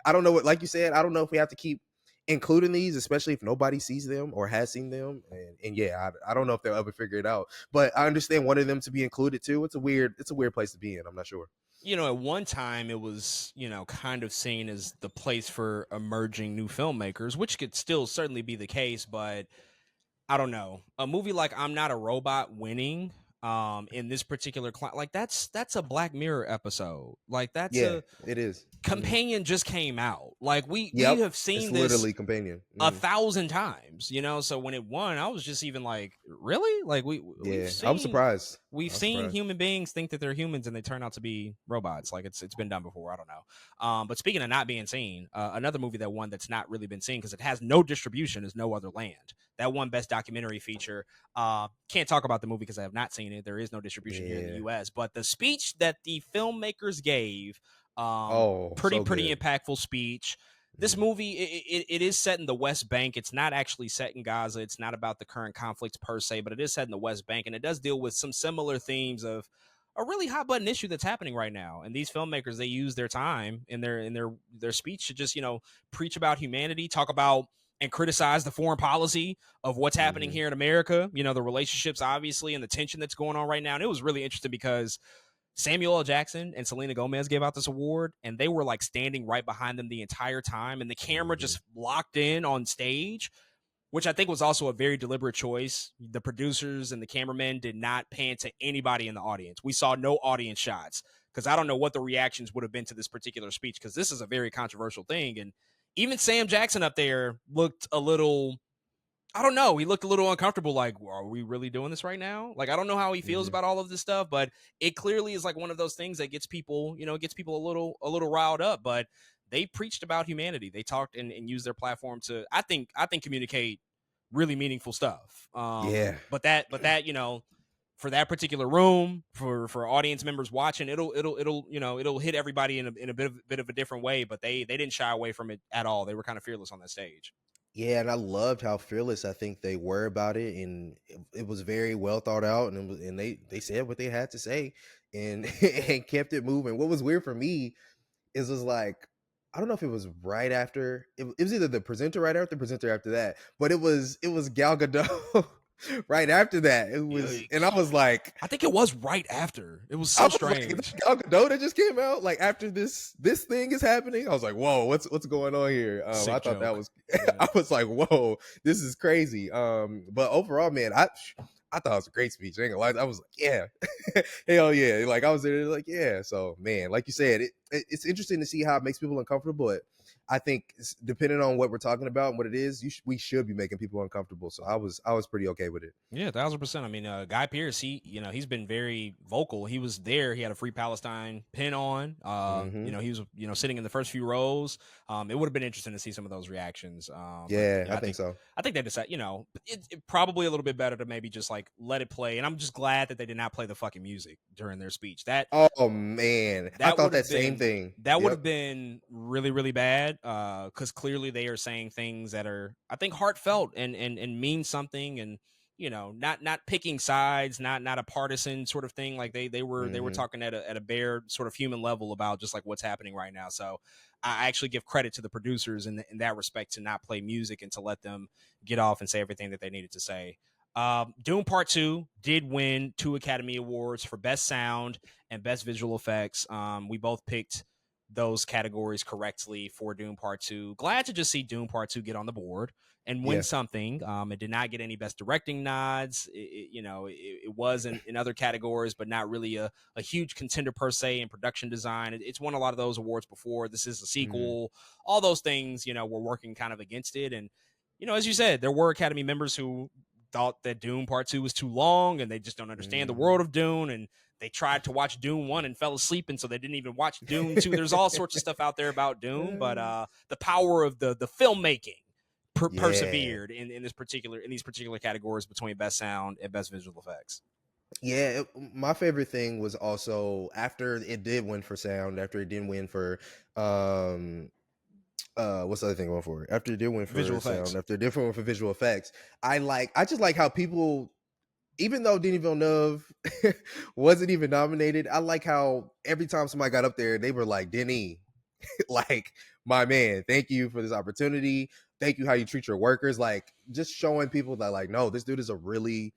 I don't know what, like you said, I don't know if we have to keep including these, especially if nobody sees them or has seen them. And I don't know if they'll ever figure it out, but I understand wanting them to be included too. It's a weird place to be in. I'm not sure. At one time it was, kind of seen as the place for emerging new filmmakers, which could still certainly be the case, but I don't know. A movie like I'm Not a Robot winning in this particular like that's a Black Mirror episode. Like it is. Companion just came out. Like we have seen this literally Companion 1,000 times, so when it won, I was just even like, really? Like I was surprised. We've seen human beings think that they're humans and they turn out to be robots. Like it's been done before. I don't know. But speaking of not being seen, another movie that won that's not really been seen because it has no distribution is No Other Land. That won Best Documentary Feature. Can't talk about the movie because I have not seen it. There is no distribution here in the U.S. But the speech that the filmmakers gave, pretty impactful speech. This movie, it is set in the West Bank. It's not actually set in Gaza. It's not about the current conflicts per se, but it is set in the West Bank, and it does deal with some similar themes of a really hot button issue that's happening right now. And these filmmakers, they use their time in their speech to just preach about humanity, talk about and criticize the foreign policy of what's happening here in America. The relationships, obviously, and the tension that's going on right now. And it was really interesting because Samuel L. Jackson and Selena Gomez gave out this award, and they were like standing right behind them the entire time, and the camera just locked in on stage, which I think was also a very deliberate choice. The producers and the cameramen did not pan to anybody in the audience. We saw no audience shots because I don't know what the reactions would have been to this particular speech, because this is a very controversial thing. And even Sam Jackson up there looked a little, I don't know. He looked a little uncomfortable. Like, are we really doing this right now? Like, I don't know how he feels about all of this stuff, but it clearly is like one of those things that gets people, a little riled up. But they preached about humanity. They talked and used their platform to, I think, communicate really meaningful stuff. But that, for that particular room, for audience members watching, it'll hit everybody in a bit of a different way. But they didn't shy away from it at all. They were kind of fearless on that stage. Yeah, and I loved how fearless I think they were about it, and it was very well thought out, and they said what they had to say, and and kept it moving. What was weird for me is was like, I don't know if it was right after it was either the presenter right after the presenter after that, but it was Gal Gadot right after that. It was, Yikes. And I was like, I think it was right after. It was so strange. Like, Gal Gadot that just came out like after this thing is happening. I was like, whoa, what's going on here? I thought joke. That was, I was like, whoa, this is crazy. But overall, man, I thought it was a great speech. I ain't gonna lie. I was like, yeah, hell yeah. Like I was there like, yeah. So man, like you said, it's interesting to see how it makes people uncomfortable. But I think depending on what we're talking about and what it is, we should be making people uncomfortable. So I was pretty okay with it. Yeah, 1,000%. I mean, Guy Pearce, he's been very vocal. He was there. He had a Free Palestine pin on. He was, sitting in the first few rows. It would have been interesting to see some of those reactions. I think so. I think they decided, it probably a little bit better to maybe just like let it play. And I'm just glad that they did not play the fucking music during their speech. Oh man, I thought that same thing. That would have been really, really bad. Because clearly they are saying things that are, I think, heartfelt and mean something, and not picking sides, not a partisan sort of thing. Like they were talking at a bare sort of human level about just like what's happening right now. So I actually give credit to the producers in that respect to not play music and to let them get off and say everything that they needed to say. Dune Part 2 did win 2 Academy Awards for Best Sound and Best Visual Effects. We both picked those categories correctly for Dune Part 2. Glad to just see Dune Part 2 get on the board and win something. It did not get any Best Directing nods. It was in other categories, but not really a huge contender per se in production design. It's won a lot of those awards before. This is a sequel. All those things, were working kind of against it. And, as you said, there were Academy members who thought that Dune Part 2 was too long and they just don't understand the world of Dune, and they tried to watch Dune 1 and fell asleep, and so they didn't even watch Dune 2. There's all sorts of stuff out there about Dune, but the power of the filmmaking persevered in these particular categories between Best Sound and Best Visual Effects. Yeah, my favorite thing was also after it did win for sound, after it didn't win for what's the other thing going for? After it did win for visual sound, effects. after it did win for visual effects, I just like how people, even though Denis Villeneuve wasn't even nominated, I like how every time somebody got up there, they were like, Denis, like, my man, thank you for this opportunity. Thank you how you treat your workers. Like, just showing people that, like, no, this dude is a really,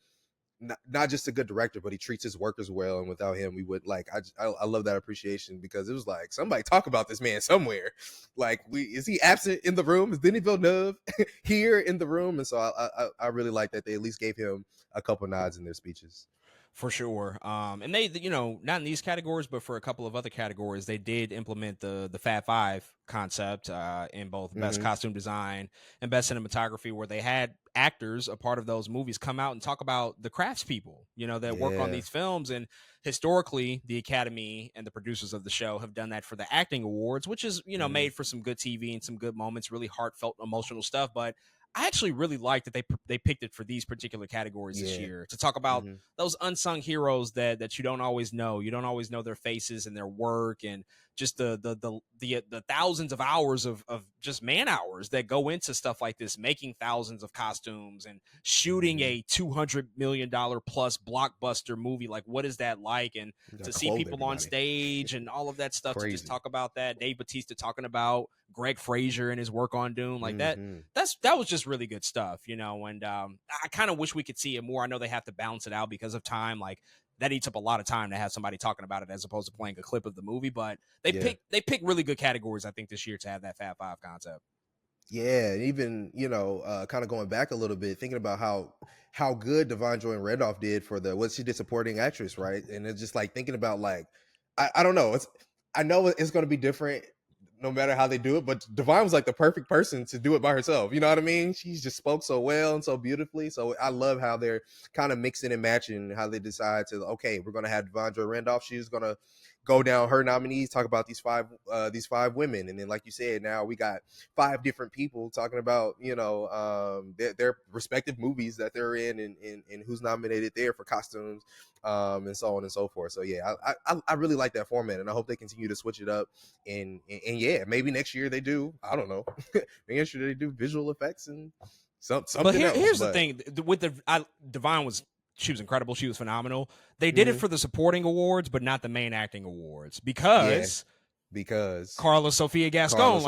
not just a good director, but he treats his workers well. And without him, we would, like, I love that appreciation, because it was like, somebody talk about this man somewhere. Like, is he absent in the room? Is Denis Villeneuve here in the room? And so I really like that they at least gave him a couple nods in their speeches. For sure. And they, not in these categories, but for a couple of other categories, they did implement the Fab Five concept in both Best Costume Design and Best Cinematography, where they had actors, a part of those movies, come out and talk about the craftspeople, that work on these films. And historically, the Academy and the producers of the show have done that for the acting awards, which is, made for some good TV and some good moments, really heartfelt, emotional stuff. But I actually really like that they picked it for these particular categories this year, to talk about those unsung heroes that you don't always know. You don't always know their faces and their work, and just the thousands of hours of just man hours that go into stuff like this, making thousands of costumes and shooting a $200 million plus blockbuster movie. Like, what is that like? And to see people on stage and all of that stuff, to just talk about that. Dave Bautista talking about Greg Fraser and his work on Dune, like that was just really good stuff, and I kind of wish we could see it more. I know they have to balance it out because of time. Like, that eats up a lot of time to have somebody talking about it as opposed to playing a clip of the movie, but they pick really good categories, I think, this year to have that Fab Five concept. Yeah, even kind of going back a little bit, thinking about how good Devon Joy and Randolph did for what she did supporting actress, right? And it's just like thinking about, like, I don't know, I know it's going to be different no matter how they do it, but Devon was like the perfect person to do it by herself. You know what I mean? She just spoke so well and so beautifully. So I love how they're kind of mixing and matching, how they decide to, okay, we're going to have Devon Joy Randolph. She's going to go down her nominees, talk about these five women. And then, like you said, now we got 5 different people talking about, their respective movies that they're in and who's nominated there for costumes, and so on and so forth. So yeah, I really like that format, and I hope they continue to switch it up. And yeah, maybe next year they do, I don't know, maybe next year they do visual effects and something but else. Here's the thing with Devon she was incredible. She was phenomenal. They did it for the supporting awards, but not the main acting awards, because Carla Sofia Gascon,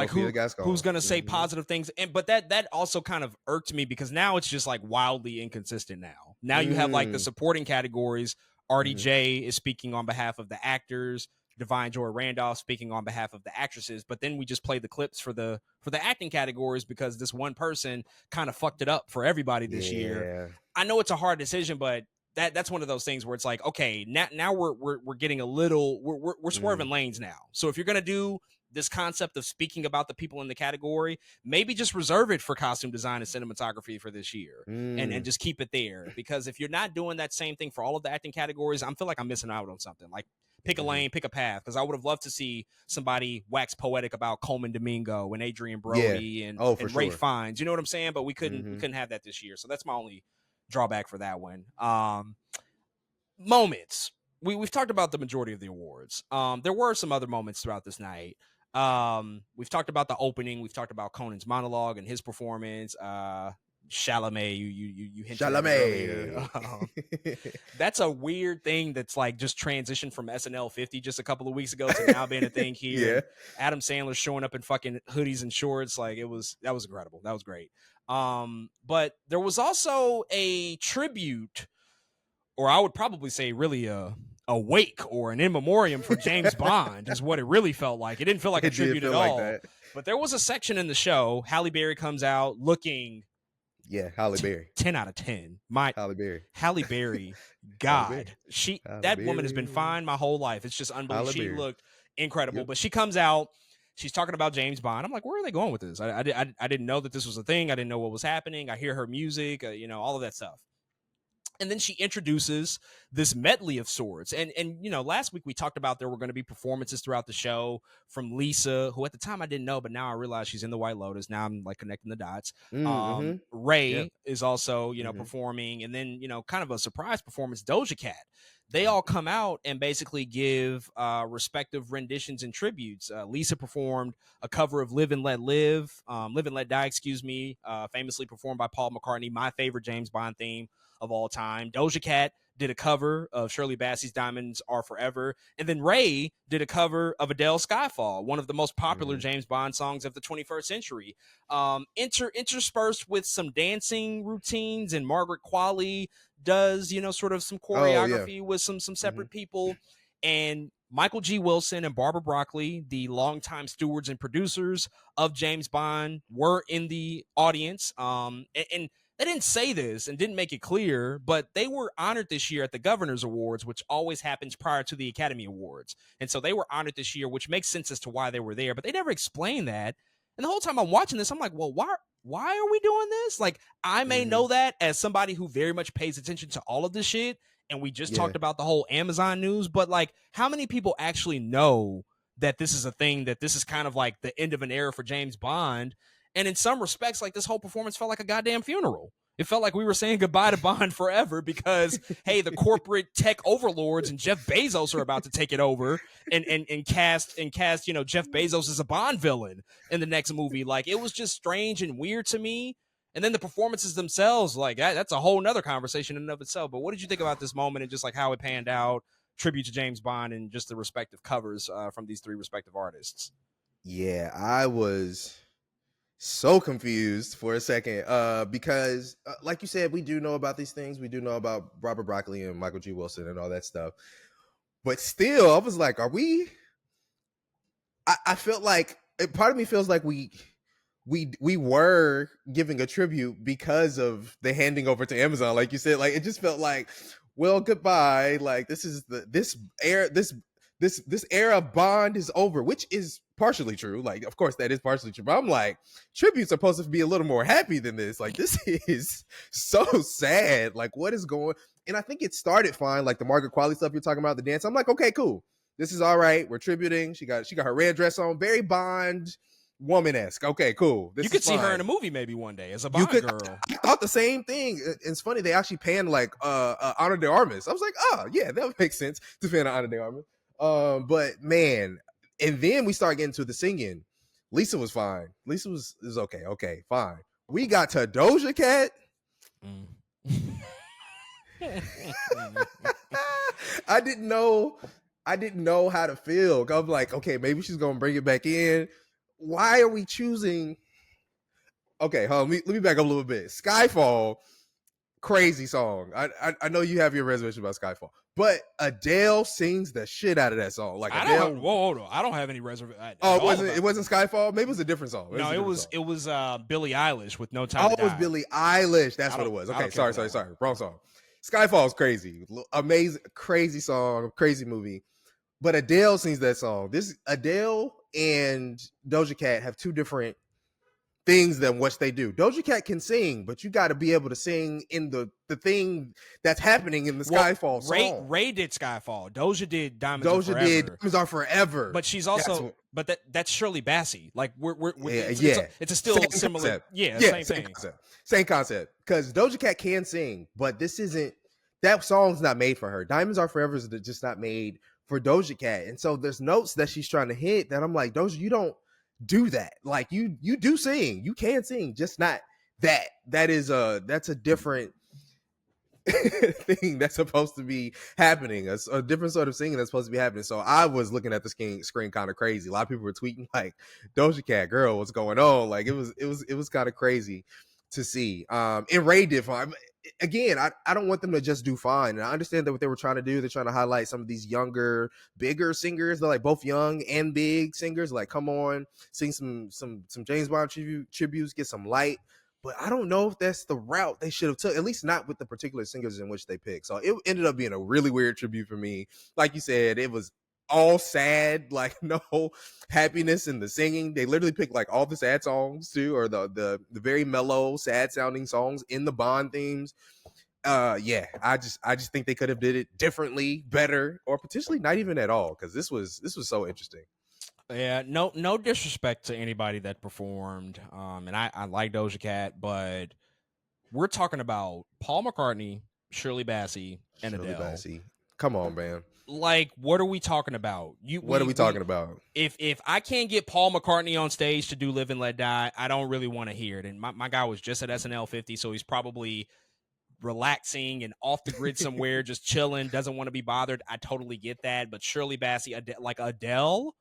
who's going to say positive things. But that also kind of irked me, because now it's just like wildly inconsistent now you have like the supporting categories. RDJ is speaking on behalf of the actors, Devon Joy Randolph speaking on behalf of the actresses, but then we just play the clips for the acting categories because this one person kind of fucked it up for everybody this year. I know it's a hard decision, but that's one of those things where it's like, okay, now we're getting a little, we're swerving lanes now. So if you're gonna do this concept of speaking about the people in the category, maybe just reserve it for costume design and cinematography for this year, and just keep it there. Because if you're not doing that same thing for all of the acting categories, I feel like I'm missing out on something. Like, pick a lane, pick a path. Because I would have loved to see somebody wax poetic about Coleman Domingo and Adrien Brody and Ray Fiennes. You know what I'm saying? But we couldn't have that this year. So that's my only drawback for that one. Moments. We've talked about the majority of the awards. There were some other moments throughout this night. We've talked about the opening. We've talked about Conan's monologue and his performance. Chalamet, you hinted at earlier. That's a weird thing that's like just transitioned from SNL 50 just a couple of weeks ago to now being a thing here. Adam Sandler showing up in fucking hoodies and shorts, like that was incredible. That was great. But there was also a tribute, or I would probably say really a wake or an in memoriam for James Bond is what it really felt like. It didn't feel like a tribute at all. But there was a section in the show, Halle Berry comes out looking Halle Berry. 10 out of 10. Halle Berry. Halle Berry. God. That woman has been fine my whole life. It's just unbelievable. She looked incredible. But she comes out, she's talking about James Bond. I'm like, where are they going with this? I didn't know that this was a thing. I didn't know what was happening. I hear her music, all of that stuff. And then she introduces this medley of sorts. And last week we talked about there were going to be performances throughout the show from Lisa, who at the time I didn't know, but now I realize she's in the White Lotus. Now I'm like connecting the dots. Ray is also, performing. And then, kind of a surprise performance, Doja Cat. They all come out and basically give respective renditions and tributes. Lisa performed a cover of Live and Let Live, Live and Let Die, famously performed by Paul McCartney, my favorite James Bond theme of all time. Doja Cat did a cover of Shirley Bassey's Diamonds Are Forever. And then Ray did a cover of Adele's Skyfall, one of the most popular James Bond songs of the 21st century. Interspersed with some dancing routines, and Margaret Qualley does, sort of some choreography with some separate people. And Michael G. Wilson and Barbara Broccoli, the longtime stewards and producers of James Bond, were in the audience. And they didn't say this and didn't make it clear, but they were honored this year at the Governor's Awards, which always happens prior to the Academy Awards. And so they were honored this year, which makes sense as to why they were there, but they never explained that. And the whole time I'm watching this, I'm like, well, why are we doing this? Like, I may know that as somebody who very much pays attention to all of this shit. And we just talked about the whole Amazon news, but like, how many people actually know that this is a thing, that this is kind of like the end of an era for James Bond? And in some respects, like, this whole performance felt like a goddamn funeral. It felt like we were saying goodbye to Bond forever because, hey, the corporate tech overlords and Jeff Bezos are about to take it over and cast Jeff Bezos as a Bond villain in the next movie. Like, it was just strange and weird to me. And then the performances themselves, like, that's a whole nother conversation in and of itself. But what did you think about this moment and just like how it panned out, tribute to James Bond, and just the respective covers from these three respective artists? Yeah, I was so confused for a second because like you said, we do know about these things. We do know about Robert Broccoli and Michael G. Wilson and all that stuff. But still, I was like, I felt like, part of me feels like we were giving a tribute because of the handing over to Amazon. Like you said, like, it just felt like, well, goodbye. Like, this is this era of Bond is over, which is partially true. Like, of course that is partially true, but I'm like, tributes are supposed to be a little more happy than this. Like, this is so sad. Like, what is going? And I think it started fine. Like the Margaret Qualley stuff you're talking about, the dance. I'm like, okay, cool. This is all right. We're tributing. She got her red dress on, very Bond woman-esque. Okay, cool. You could see her in a movie maybe one day as a Bond girl. I thought the same thing. It's funny, they actually panned like Ana de Armas. I was like, oh yeah, that would make sense to fan Ana de Armas. But man, and then we start getting to the singing. Lisa was fine. Lisa was okay. Okay, fine. We got to Doja Cat. I didn't know how to feel. I'm like, okay, maybe she's gonna bring it back in. Why are we choosing? Okay, let me back up a little bit. Skyfall, crazy song. I know you have your reservation about Skyfall, but Adele sings the shit out of that song. Like, Adele. Hold on. I don't have any reservation. Oh, it wasn't Skyfall. Maybe it was a different song. It was Billie Eilish with No Time to Die. Oh, it was Billie Eilish. That's what it was. Okay, sorry. Wrong song. Skyfall is crazy, amazing, crazy song, crazy movie. But Adele sings that song. This Adele and Doja Cat have two different things than what they do. Doja Cat can sing, but you got to be able to sing in the thing that's happening in the Skyfall song. Ray did Skyfall. Doja did Diamonds Are Doja Forever. did Diamonds Are Forever. But she's also, that's Shirley Bassey. Like it's a still same similar, concept. same thing. Same concept. Because Doja Cat can sing, but this isn't. That song's not made for her. Diamonds Are Forever is just not made for Doja Cat, and so there's notes that she's trying to hit that I'm like, Doja, you don't do that. Like you do sing, you can sing, just not that. That's a different thing that's supposed to be happening. A different sort of singing that's supposed to be happening. So I was looking at the screen kind of crazy. A lot of people were tweeting like, Doja Cat, girl, what's going on? Like it was kind of crazy to see. And Ray did fine. Again, I don't want them to just do fine. And I understand that what they were trying to do, they're trying to highlight some of these younger, bigger singers. They're like both young and big singers. Like, come on, sing some James Bond tributes, get some light. But I don't know if that's the route they should have took, at least not with the particular singers in which they picked. So it ended up being a really weird tribute for me. Like you said, it was all sad, like no happiness in the singing. They literally picked like all the sad songs too, or the very mellow, sad sounding songs in the Bond themes. Yeah, I just think they could have did it differently, better, or potentially not even at all, because this was so interesting. Yeah, no disrespect to anybody that performed, and I like Doja Cat, but we're talking about Paul McCartney, Shirley Bassey, and Adele. Bassey. Come on, man. Like, what are we talking about? What are we talking about? If I can't get Paul McCartney on stage to do Live and Let Die, I don't really want to hear it. And my guy was just at SNL 50, so he's probably relaxing and off the grid somewhere, just chilling, doesn't want to be bothered. I totally get that. But Shirley Bassey, like Adele,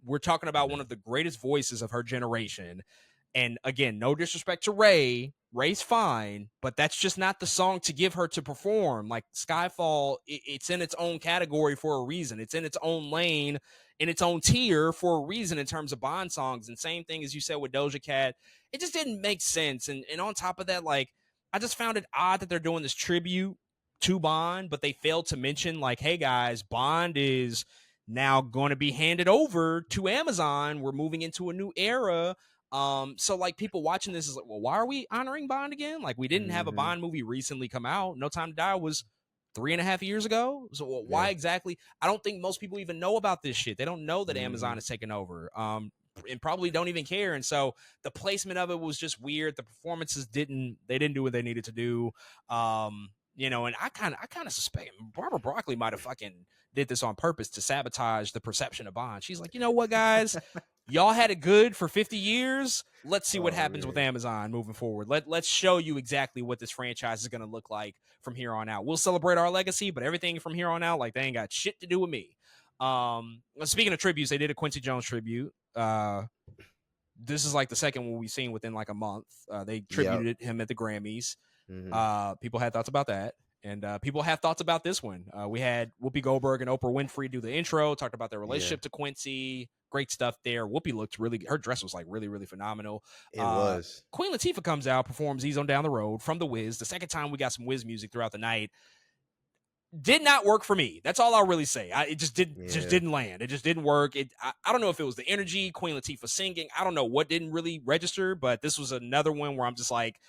we're talking about one of the greatest voices of her generation. And again, no disrespect to Ray. Ray's fine, but that's just not the song to give her to perform. Like Skyfall, it's in its own category for a reason. It's in its own lane, in its own tier for a reason in terms of Bond songs. And same thing as you said with Doja Cat, it just didn't make sense. And on top of that, like, I just found it odd that they're doing this tribute to Bond, but they failed to mention, like, hey guys, Bond is now going to be handed over to Amazon. We're moving into a new era. So like people watching this is like, well, why are we honoring Bond again? Like we didn't have a Bond movie recently come out. No Time to Die was 3.5 years ago. So why exactly? I don't think most people even know about this shit. They don't know that Amazon is taking over. And probably don't even care. And so the placement of it was just weird. The performances didn't do what they needed to do. You know, and I kind of suspect Barbara Broccoli might have fucking did this on purpose to sabotage the perception of Bond. She's like, you know what, guys, y'all had it good for 50 years. Let's see what happens with Amazon moving forward. Let's show you exactly what this franchise is going to look like from here on out. We'll celebrate our legacy, but everything from here on out, like, they ain't got shit to do with me. Speaking of tributes, they did a Quincy Jones tribute. This is like the second one we've seen within like a month. They tributed him at the Grammys. People had thoughts about that. And people have thoughts about this one. We had Whoopi Goldberg and Oprah Winfrey do the intro, talked about their relationship to Quincy. Great stuff there. Whoopi looked really, her dress was like really, really phenomenal. It was. Queen Latifah comes out, performs Ease on Down the Road from The Wiz. The second time we got some Wiz music throughout the night. Did not work for me. That's all I'll really say. It just didn't land. It just didn't work. I don't know if it was the energy, Queen Latifah singing. I don't know what didn't really register, but this was another one where I'm just like,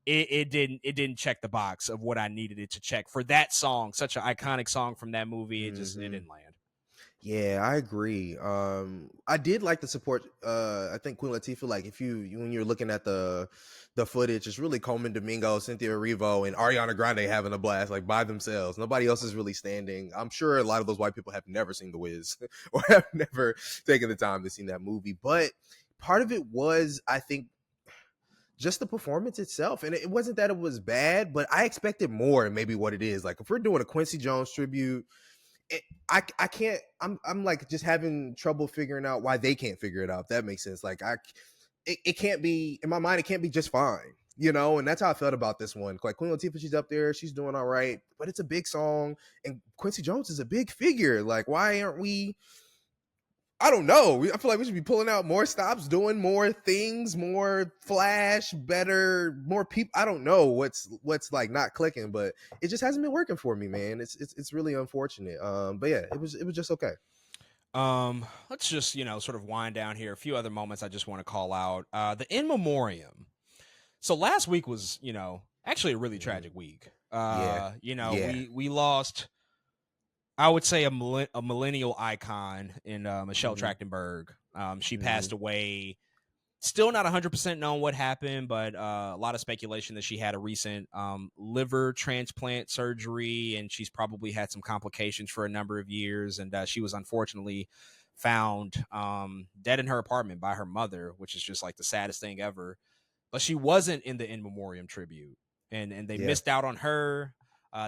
it didn't check the box of what I needed it to check for that song, such an iconic song from that movie. It didn't land. Yeah, I agree. I did like the support. I think Queen Latifah, like when you're looking at the footage, it's really Coleman Domingo, Cynthia Erivo, and Ariana Grande having a blast, like by themselves. Nobody else is really standing. I'm sure a lot of those white people have never seen The Wiz or have never taken the time to see that movie. But part of it was, I think, just the performance itself. And it wasn't that it was bad, but I expected more and maybe what it is. Like if we're doing a Quincy Jones tribute, I can't, I'm like just having trouble figuring out why they can't figure it out. If that makes sense. Like it can't be, in my mind, it can't be just fine, you know? And that's how I felt about this one. Like Queen Latifah, she's up there, she's doing all right, but it's a big song and Quincy Jones is a big figure. Like why aren't we, I don't know. I feel like we should be pulling out more stops, doing more things, more flash, better, more people. I don't know what's like not clicking, but it just hasn't been working for me, man. It's really unfortunate. But yeah, it was just okay. Let's just, sort of wind down here. A few other moments I just want to call out. The In Memoriam. So last week was, actually a really Mhm. tragic week. Yeah. Yeah. We lost, I would say, a millennial icon in Michelle Hmm. Trachtenberg. She Hmm. passed away. Still not 100% known what happened, but a lot of speculation that she had a recent liver transplant surgery, and she's probably had some complications for a number of years. And she was unfortunately found dead in her apartment by her mother, which is just like the saddest thing ever. But she wasn't in the In Memoriam tribute, and they Yeah. missed out on her.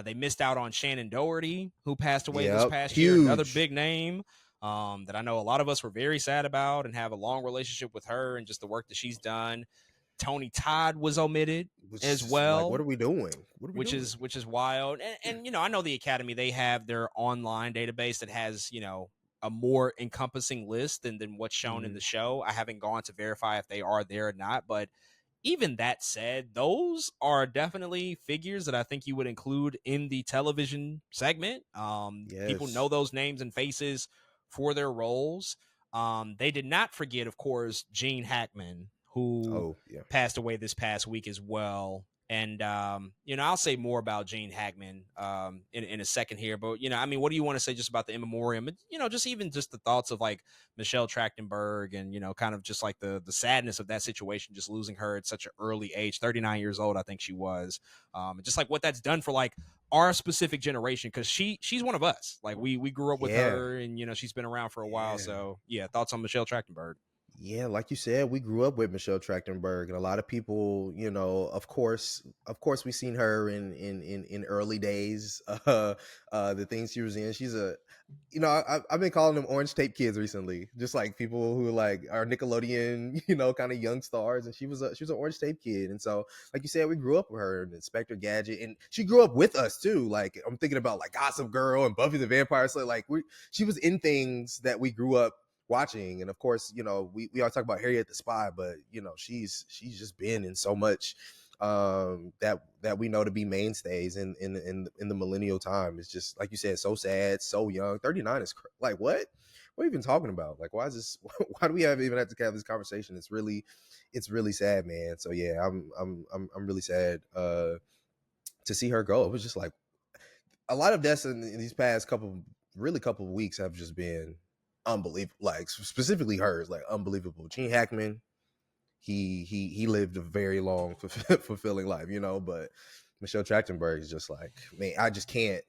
They missed out on Shannon Doherty, who passed away this Yep. past year. Another Huge. big name that I know a lot of us were very sad about and have a long relationship with her and just the work that she's done. Tony Todd was omitted Which as is like, what well, are we doing? What are we which doing? is wild. And I know the Academy, they have their online database that has a more encompassing list than what's shown in Hmm. the show. I haven't gone to verify if they are there or not, but even that said, those are definitely figures that I think you would include in the television segment. People know Yes. those names and faces for their roles. They did not forget, of course, Gene Hackman, who Oh, yeah. passed away this past week as well. And I'll say more about Gene Hackman in a second here. But I mean, what do you want to say just about the In Memoriam? And, just even just the thoughts of like Michelle Trachtenberg and kind of just like the sadness of that situation, just losing her at such an early age, 39 years old, I think she was. And just like what that's done for like our specific generation, because she's one of us. Like we grew up with Yeah. her, and she's been around for a while. Yeah. So yeah, thoughts on Michelle Trachtenberg? Yeah, like you said, we grew up with Michelle Trachtenberg, and a lot of people, of course, we seen her in early days. The things she was in. She's I've been calling them orange tape kids recently, just like people who like are Nickelodeon, kind of young stars, and she was an orange tape kid, and so like you said, we grew up with her and Inspector Gadget, and she grew up with us too. Like I'm thinking about like Gossip Girl and Buffy the Vampire Slayer. Like she was in things that we grew up watching, and of course we all talk about Harriet the Spy, but she's just been in so much that we know to be mainstays in the millennial time. It's just like you said, so sad, so young. 39 is like what are you even talking about? Like, why is this why do we even have to have this conversation? It's really sad, man. So yeah, I'm really sad to see her go. It was just like a lot of deaths in these past couple of weeks have just been unbelievable. Like specifically hers, like unbelievable. Gene Hackman, he lived a very long, fulfilling life, But Michelle Trachtenberg is just like, man, I just can't.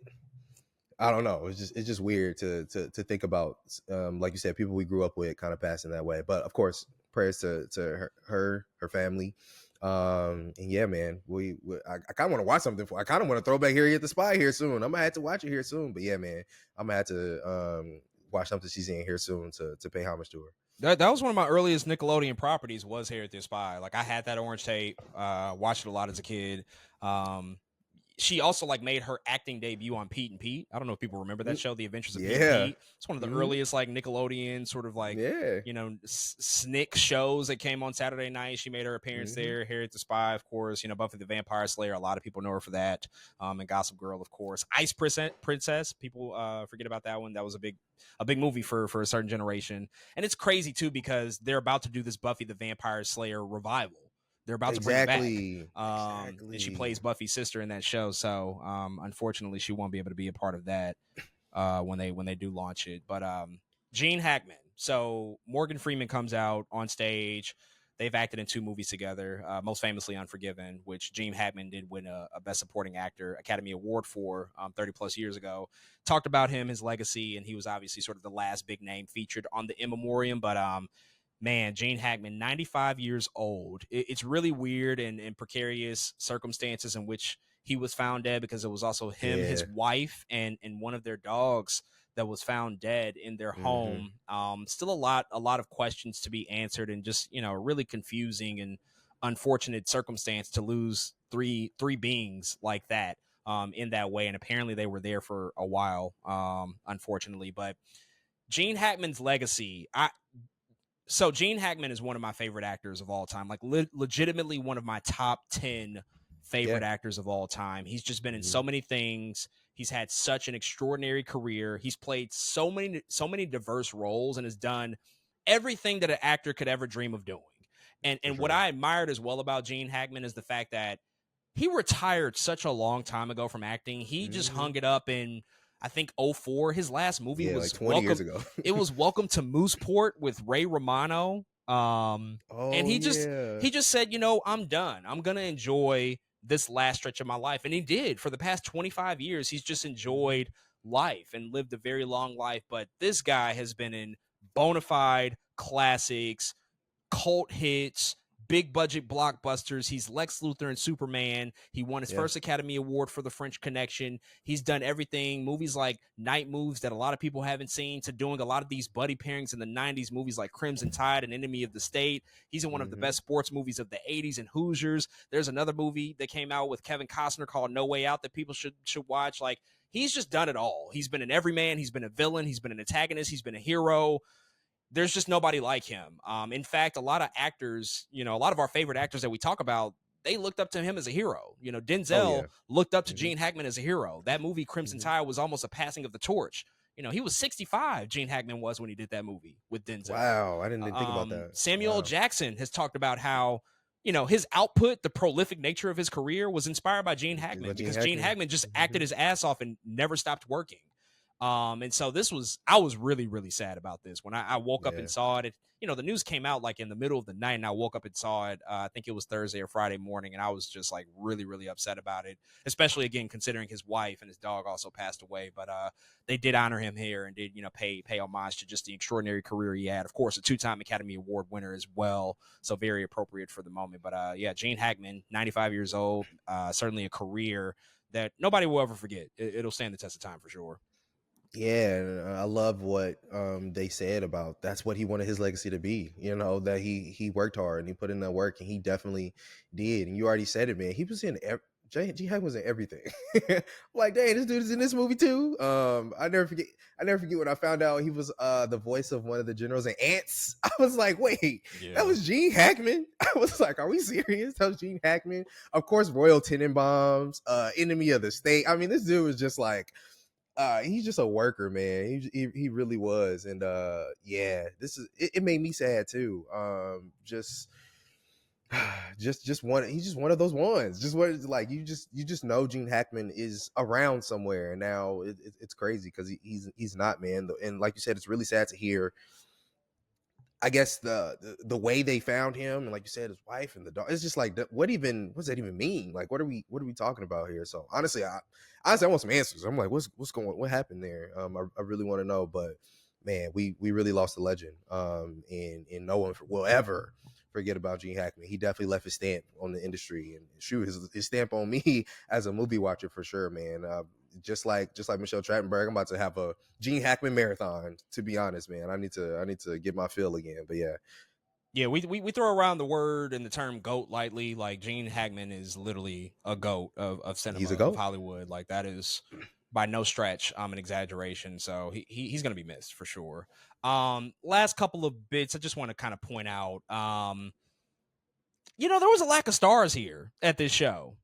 I don't know. It's just weird to think about. Like you said, people we grew up with kind of passing that way. But of course, prayers to her family. And yeah, man, I kind of want to watch something I kind of want to throw back Harriet the Spy here soon. I'm gonna have to watch it here soon. But yeah, man, I'm gonna have to watch something she's in here soon to pay homage to her. That was one of my earliest Nickelodeon properties, was Harriet the Spy. Like I had that orange tape, watched it a lot as a kid. Um, she also like made her acting debut on Pete and Pete. I don't know if people remember that Mm, show, The Adventures of Pete and yeah. Pete. It's one of the Hmm. earliest like Nickelodeon sort of like Yeah. snick shows that came on Saturday night. She made her appearance Hmm. there. Harriet the Spy, of course. Buffy the Vampire Slayer. A lot of people know her for that. And Gossip Girl, of course. Ice Princess. People forget about that one. That was a big movie for a certain generation. And it's crazy too because they're about to do this Buffy the Vampire Slayer revival. They're about to bring it back. Exactly. And she Exactly. plays Buffy's sister in that show. So unfortunately, she won't be able to be a part of that when they do launch it. But Gene Hackman. So Morgan Freeman comes out on stage. They've acted in 2 movies together, most famously Unforgiven, which Gene Hackman did win a Best Supporting Actor Academy Award for 30 plus years ago. Talked about him, his legacy, and he was obviously sort of the last big name featured on the In Memoriam. But man, Gene Hackman, 95 years old. It's really weird and precarious circumstances in which he was found dead, because it was also him, his Yeah. wife, and one of their dogs that was found dead in their Hmm. home. Still a lot of questions to be answered, and just really confusing and unfortunate circumstance to lose three beings like that in that way. And apparently they were there for a while, unfortunately. But Gene Hackman's legacy, so Gene Hackman is one of my favorite actors of all time, like legitimately one of my top 10 Yeah. favorite actors of all time. He's just been in Hmm. so many things. He's had such an extraordinary career. He's played so many diverse roles and has done everything that an actor could ever dream of doing. And what I admired as well about Gene Hackman is the fact that he retired such a long time ago from acting. He just hung it up in, I think, 2004. His last movie was like 20 years ago. It was Welcome to Mooseport with Ray Romano. And he just said, I'm done. I'm going to enjoy this last stretch of my life. And he did. For the past 25 years, he's just enjoyed life and lived a very long life. But this guy has been in bona fide classics, cult hits, big budget blockbusters. He's Lex Luthor in Superman. He won his first Academy Award for The French Connection. He's done everything. Movies like Night Moves that a lot of people haven't seen, to doing a lot of these buddy pairings in the 90s, movies like Crimson Tide and Enemy of the State. He's in one of the best sports movies of the 80s in Hoosiers. There's another movie that came out with Kevin Costner called No Way Out that people should watch. Like, he's just done it all. He's been an everyman. He's been a villain. He's been an antagonist. He's been a hero. There's just nobody like him. In fact, a lot of actors, a lot of our favorite actors that we talk about, they looked up to him as a hero. Denzel looked up to Gene Hackman as a hero. That movie, Crimson Tide, was almost a passing of the torch. He was 65, Gene Hackman was, when he did that movie with Denzel. Wow, I didn't even think about that. Samuel L. Jackson has talked about how, his output, the prolific nature of his career, was inspired by Gene Hackman, because Gene Hackman just acted his ass off and never stopped working. And so I was really, really sad about this. When I woke up and saw it, the news came out like in the middle of the night, and I woke up and saw it. I think it was Thursday or Friday morning. And I was just like really, really upset about it, especially again, considering his wife and his dog also passed away. But, they did honor him here and did, pay homage to just the extraordinary career he had. Of course, a 2-time Academy Award winner as well. So very appropriate for the moment. But, Gene Hackman, 95 years old, certainly a career that nobody will ever forget. It'll stand the test of time for sure. Yeah, I love what they said about that's what he wanted his legacy to be. That he worked hard and he put in that work, and he definitely did. And you already said it, man. He was in Gene Hackman was in everything. Like, dang, this dude is in this movie too. I never forget when I found out he was the voice of one of the generals in Ants. I was like, wait, that was Gene Hackman? I was like, are we serious? That was Gene Hackman. Of course, Royal Tenenbaums, Enemy of the State. I mean, this dude was just like, he's just a worker, man. He really was. And this is it made me sad too. Just one, he's just one of those ones. Just what, like, you just know Gene Hackman is around somewhere, and now it's crazy because he's not, man. And like you said, it's really sad to hear, I guess, the way they found him, and like you said, his wife and the dog. It's just like, what does that even mean? Like, what are we talking about here? So honestly, I want some answers. I'm like, what happened there? I really want to know. But man, we really lost a legend. And no one will ever forget about Gene Hackman. He definitely left his stamp on the industry, and his stamp on me as a movie watcher for sure, man. Just like Michelle Trachtenberg, I'm about to have a Gene Hackman marathon. To be honest, man, I need to get my fill again. But yeah, we throw around the word and the term GOAT lightly. Like, Gene Hackman is literally a GOAT of cinema. He's a GOAT of Hollywood. Like, that is by no stretch an exaggeration. So he's going to be missed for sure. Last couple of bits, I just want to kind of point out. There was a lack of stars here at this show.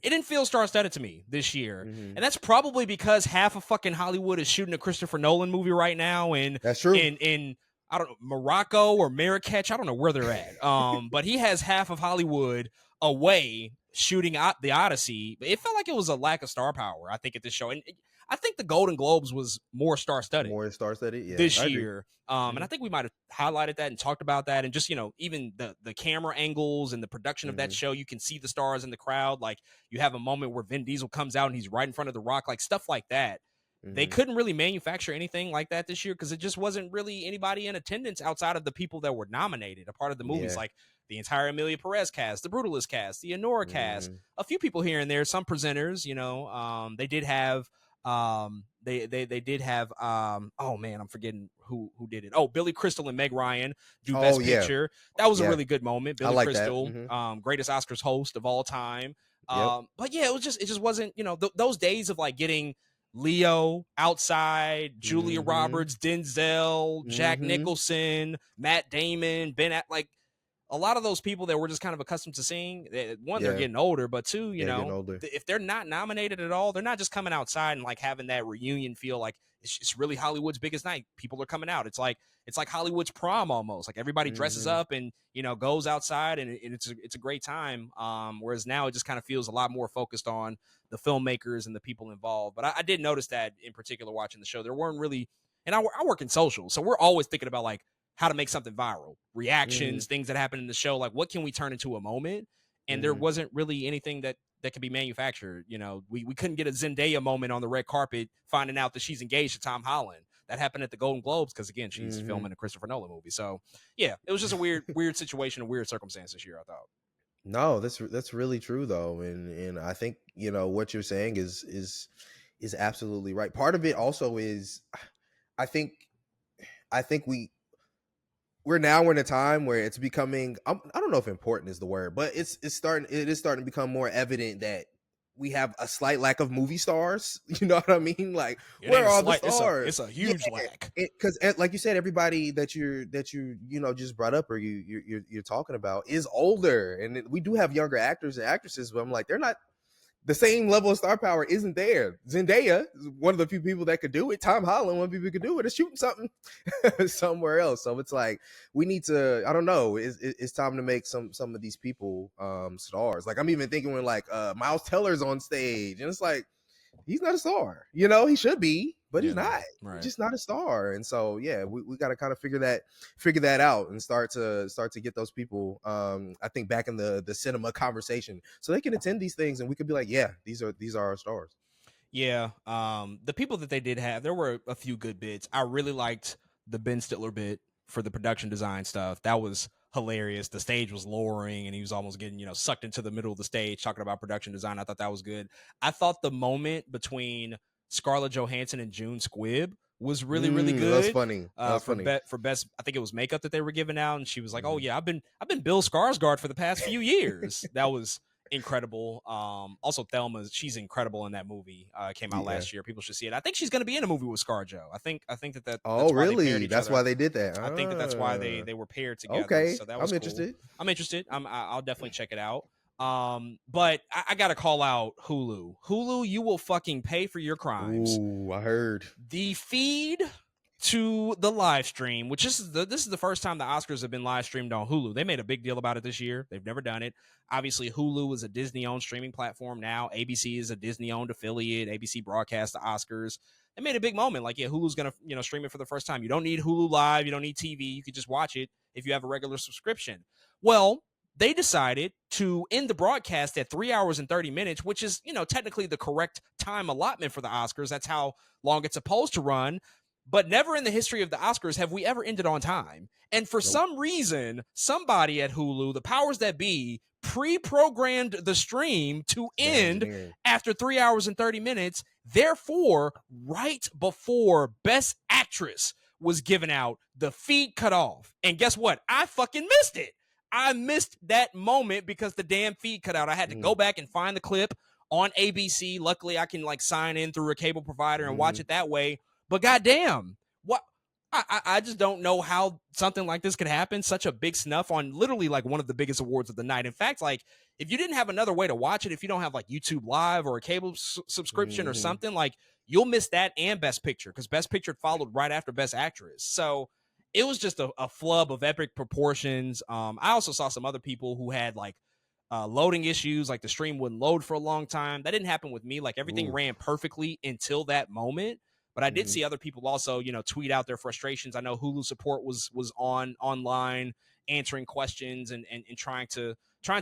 It didn't feel star-studded to me this year. And that's probably because half of fucking Hollywood is shooting a Christopher Nolan movie right now. And that's true. In I don't know, Morocco or Marrakech. I don't know where they're at. But he has half of Hollywood away shooting out the Odyssey. It felt like it was a lack of star power, I think, at this show. And I think the Golden Globes was more star-studded. This year. And I think we might have highlighted that and talked about that. And just, even the camera angles and the production of that show, you can see the stars in the crowd. Like, you have a moment where Vin Diesel comes out and he's right in front of The Rock, like stuff like that. They couldn't really manufacture anything like that this year because it just wasn't really anybody in attendance outside of the people that were nominated. A part of the movies, like the entire Emilia Perez cast, the Brutalist cast, the Anora cast, a few people here and there, some presenters, they did have they did have oh man, I'm forgetting who did it. Oh, Billy Crystal and Meg Ryan do Best Picture. That was a really good moment. Billy Crystal, greatest Oscars host of all time. But yeah, it just wasn't, those days of like getting Leo outside, Julia Roberts, Denzel, Jack Nicholson, Matt Damon, Ben, like, a lot of those people that we're just kind of accustomed to seeing, one, they're Yeah. getting older, but two, you They're know, getting older. if they're not nominated at all, they're not just coming outside and like having that reunion feel like it's really Hollywood's biggest night. People are coming out. It's like Hollywood's prom almost. Like everybody dresses up and, you know, goes outside and it's a great time. Whereas now it just kind of feels a lot more focused on the filmmakers and the people involved. But I did notice that in particular watching the show, there weren't really, and I work in social, so we're always thinking about like how to make something viral, reactions, things that happen in the show, like what can we turn into a moment? And there wasn't really anything that could be manufactured. You know, we couldn't get a Zendaya moment on the red carpet finding out that she's engaged to Tom Holland. That happened at the Golden Globes because, again, she's filming a Christopher Nolan movie. So, yeah, it was just a weird situation, a weird circumstance this year, I thought. No, that's really true though, and I think, you know, what you're saying is absolutely right. Part of it also is, I think we're now in a time where it's becoming, I don't know if important is the word, but it is starting to become more evident that we have a slight lack of movie stars. You know what I mean? Like, where are all the stars? It's a huge lack. Because like you said, everybody that you you know just brought up or you're talking about is older, and we do have younger actors and actresses, but I'm like, they're not. The same level of star power isn't there. Zendaya is one of the few people that could do it. Tom Holland, one of the people who could do it, is shooting something somewhere else. So it's like we need to. I don't know. It's time to make some of these people stars. Like I'm even thinking when like Miles Teller's on stage, and it's like he's not a star. You know, he should be, but he's not. Right. He's just not a star. And so yeah, we got to kind of figure that out and start to get those people I think back in the cinema conversation so they can attend these things and we could be like, yeah, these are our stars. Yeah. The people that they did have, there were a few good bits. I really liked the Ben Stiller bit for the production design stuff. That was hilarious. The stage was lowering and he was almost getting, you know, sucked into the middle of the stage talking about production design. I thought that was good. I thought the moment between Scarlett Johansson and June Squibb was really good. That's funny. For best, I think it was makeup that they were giving out, and she was like, "Oh yeah, I've been Bill Skarsgård for the past few years." That was incredible. Also Thelma, she's incredible in that movie. Came out last year. People should see it. I think she's going to be in a movie with ScarJo. I think that. Oh, really? That's why they did that. I think that's why they were paired together. Okay, so that was I'm cool. interested. I'm interested. I'll definitely check it out. But I gotta call out Hulu. Hulu, you will fucking pay for your crimes. Ooh, I heard the feed to the live stream, which this is the first time the Oscars have been live streamed on Hulu. They made a big deal about it this year. They've never done it. Obviously, Hulu is a Disney-owned streaming platform now. ABC is a Disney-owned affiliate. ABC broadcasts the Oscars. They made a big moment. Like, yeah, Hulu's gonna stream it for the first time. You don't need Hulu Live. You don't need TV. You could just watch it if you have a regular subscription. Well, they decided to end the broadcast at 3 hours and 30 minutes, which is, technically the correct time allotment for the Oscars. That's how long it's supposed to run. But never in the history of the Oscars have we ever ended on time. And for some reason, somebody at Hulu, the powers that be, pre-programmed the stream to end after 3 hours and 30 minutes. Therefore, right before Best Actress was given out, the feed cut off. And guess what? I fucking missed it. I missed that moment because the damn feed cut out. I had to go back and find the clip on ABC. Luckily, I can sign in through a cable provider and watch it that way. But goddamn, what? I just don't know how something like this could happen. Such a big snuff on literally one of the biggest awards of the night. In fact, if you didn't have another way to watch it, if you don't have YouTube Live or a cable subscription or something, you'll miss that and Best Picture because Best Picture followed right after Best Actress. So it was just a flub of epic proportions. I also saw some other people who had loading issues, the stream wouldn't load for a long time. That didn't happen with me. Everything ran perfectly until that moment. But I did see other people also, tweet out their frustrations. I know Hulu support was online answering questions and trying to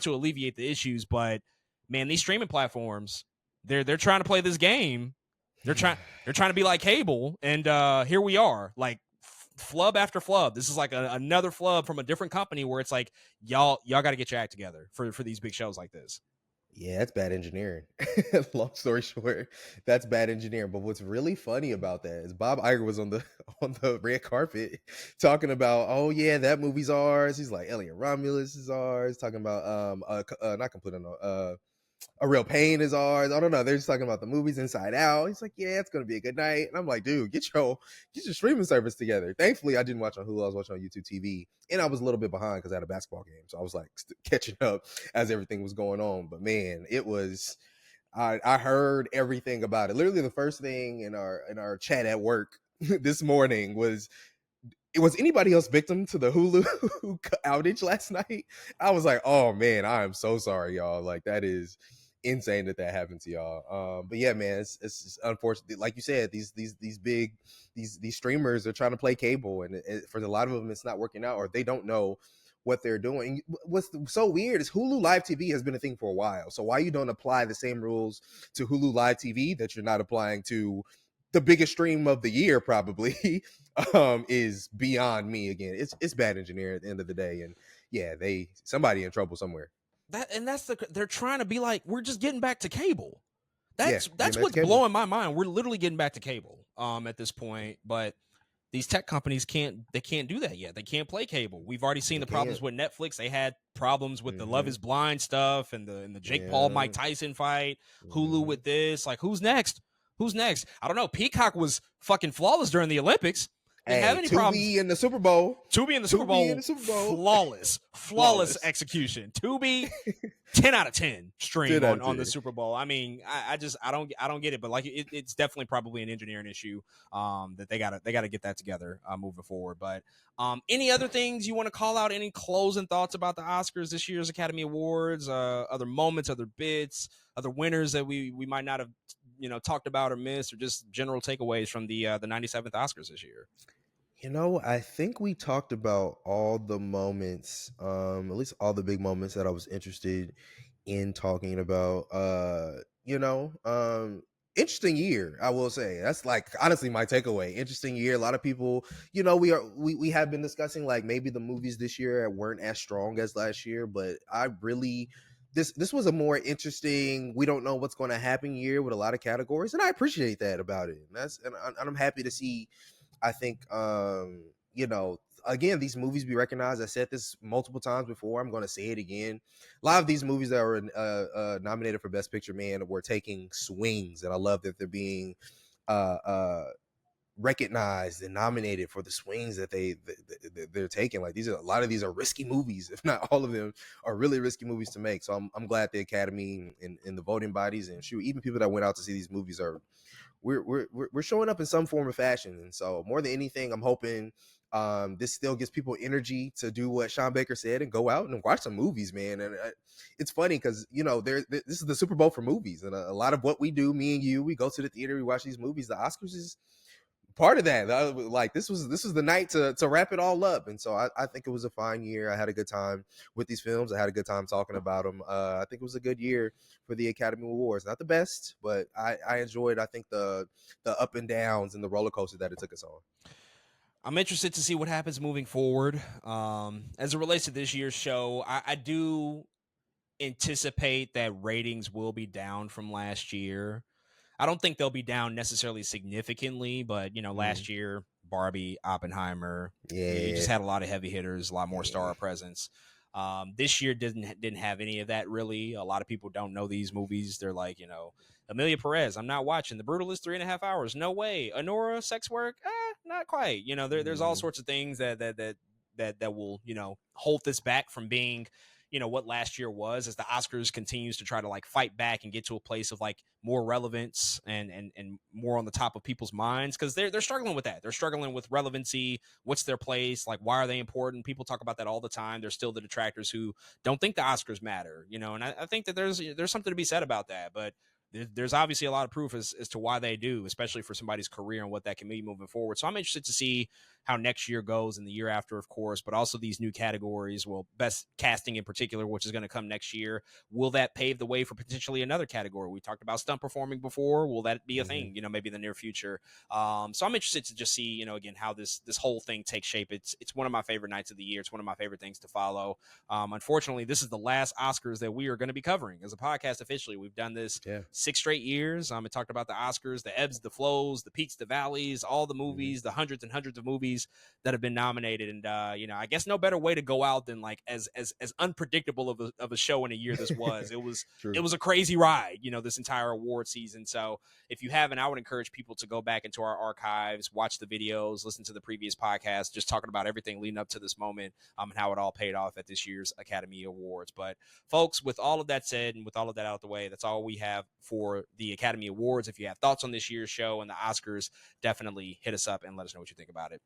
alleviate the issues. But man, these streaming platforms, they're trying to play this game. They're trying to be like cable, and here we are, flub after flub. This is another flub from a different company where it's y'all got to get your act together for these big shows like this. Yeah, that's bad engineering. Long story short, that's bad engineering. But what's really funny about that is Bob Iger was on the red carpet talking about, oh yeah, that movie's ours. He's like, Elliot Romulus is ours. Talking about not Complete Unknown. A Real Pain is ours. I don't know. They're just talking about the movies Inside Out. He's like, yeah, it's gonna be a good night. And I'm like, dude, get your streaming service together. Thankfully, I didn't watch on Hulu. I was watching on YouTube TV, and I was a little bit behind because I had a basketball game, so I was like catching up as everything was going on. But man, it was. I heard everything about it. Literally, the first thing in our chat at work this morning was anybody else victim to the Hulu outage last night? I was like, oh man, I am so sorry, y'all. Like that is insane that happened to y'all. But yeah, man, it's just unfortunate. Like you said, these big these streamers are trying to play cable, and for a lot of them, it's not working out, or they don't know what they're doing. What's so weird is Hulu Live TV has been a thing for a while. So why you don't apply the same rules to Hulu Live TV that you're not applying to the biggest stream of the year, probably, is beyond me. Again, it's bad engineering at the end of the day, and yeah, somebody in trouble somewhere. They're trying to be like, we're just getting back to cable. That's what's cable. blowing my mind. We're literally getting back to cable at this point, but these tech companies can't do that yet. They can't play cable. We've already seen the problems with Netflix. They had problems with the Love is Blind stuff and the Jake Paul Mike Tyson fight. Hulu with this. Like, who's next? I don't know. Peacock was fucking flawless during the Olympics. Didn't have any problems. Tubi in the Super Bowl. Flawless execution. Tubi, 10 out of 10 stream on the Super Bowl. I mean, I don't get it, but like it's definitely probably an engineering issue that they gotta get that together moving forward. But any other things you want to call out? Any closing thoughts about the Oscars this year's Academy Awards? Other moments, other bits, other winners that we might not have talked about or missed, or just general takeaways from the 97th Oscars this year? I think we talked about all the moments, at least all the big moments that I was interested in talking about. Interesting year, I will say. That's like honestly my takeaway. Interesting year. A lot of people, we have been discussing like maybe the movies this year weren't as strong as last year, but I really this was a more interesting, we don't know what's going to happen year with a lot of categories, and I appreciate that about it. And I'm happy to see. I think, again, these movies be recognized. I said this multiple times before. I'm going to say it again. A lot of these movies that were nominated for Best Picture, man, were taking swings, and I love that they're being recognized and nominated for the swings that they're taking. Like a lot of these are risky movies, if not all of them are really risky movies to make. So I'm glad the Academy and the voting bodies, and shoot, even people that went out to see these movies we're showing up in some form or fashion. And so more than anything, I'm hoping this still gives people energy to do what Sean Baker said and go out and watch some movies, man. And it's funny because, this is the Super Bowl for movies. And a lot of what we do, me and you, we go to the theater, we watch these movies. The Oscars is part of that. Like this was the night to wrap it all up. And so I think it was a fine year. I had a good time with these films. I had a good time talking about them. I think it was a good year for the Academy Awards. Not the best, but I enjoyed, I think, the up and downs and the roller coaster that it took us on. I'm interested to see what happens moving forward. As it relates to this year's show, I do anticipate that ratings will be down from last year. I don't think they'll be down necessarily significantly, but last year, Barbie, Oppenheimer, you just had a lot of heavy hitters, a lot more star presence. This year didn't have any of that really. A lot of people don't know these movies. They're like, Amelia Perez, I'm not watching. The Brutalist, 3.5 hours, no way. Anora, sex work, not quite. There's all sorts of things that will hold this back from being what last year was, as the Oscars continues to try to like fight back and get to a place of like more relevance and more on the top of people's minds, because they're struggling with that. They're struggling with relevancy. What's their place? Like, why are they important? People talk about that all the time. There's still the detractors who don't think the Oscars matter, and I think that there's something to be said about that. But there's obviously a lot of proof as to why they do, especially for somebody's career and what that can mean moving forward. So I'm interested to see how next year goes and the year after, of course, but also these new categories. Well, best casting in particular, which is going to come next year. Will that pave the way for potentially another category? We talked about stunt performing before. Will that be a thing, maybe in the near future? So I'm interested to just see, again, how this whole thing takes shape. It's one of my favorite nights of the year. It's one of my favorite things to follow. Unfortunately, this is the last Oscars that we are going to be covering as a podcast officially. We've done this 6 straight years. It talked about the Oscars, the ebbs, the flows, the peaks, the valleys, all the movies, the hundreds and hundreds of movies movies that have been nominated. And, I guess no better way to go out than like as unpredictable of a show in a year this was. It was a crazy ride, this entire award season. So if you haven't, I would encourage people to go back into our archives, watch the videos, listen to the previous podcast, just talking about everything leading up to this moment, and how it all paid off at this year's Academy Awards. But folks, with all of that said and with all of that out the way, that's all we have for the Academy Awards. If you have thoughts on this year's show and the Oscars, definitely hit us up and let us know what you think about it.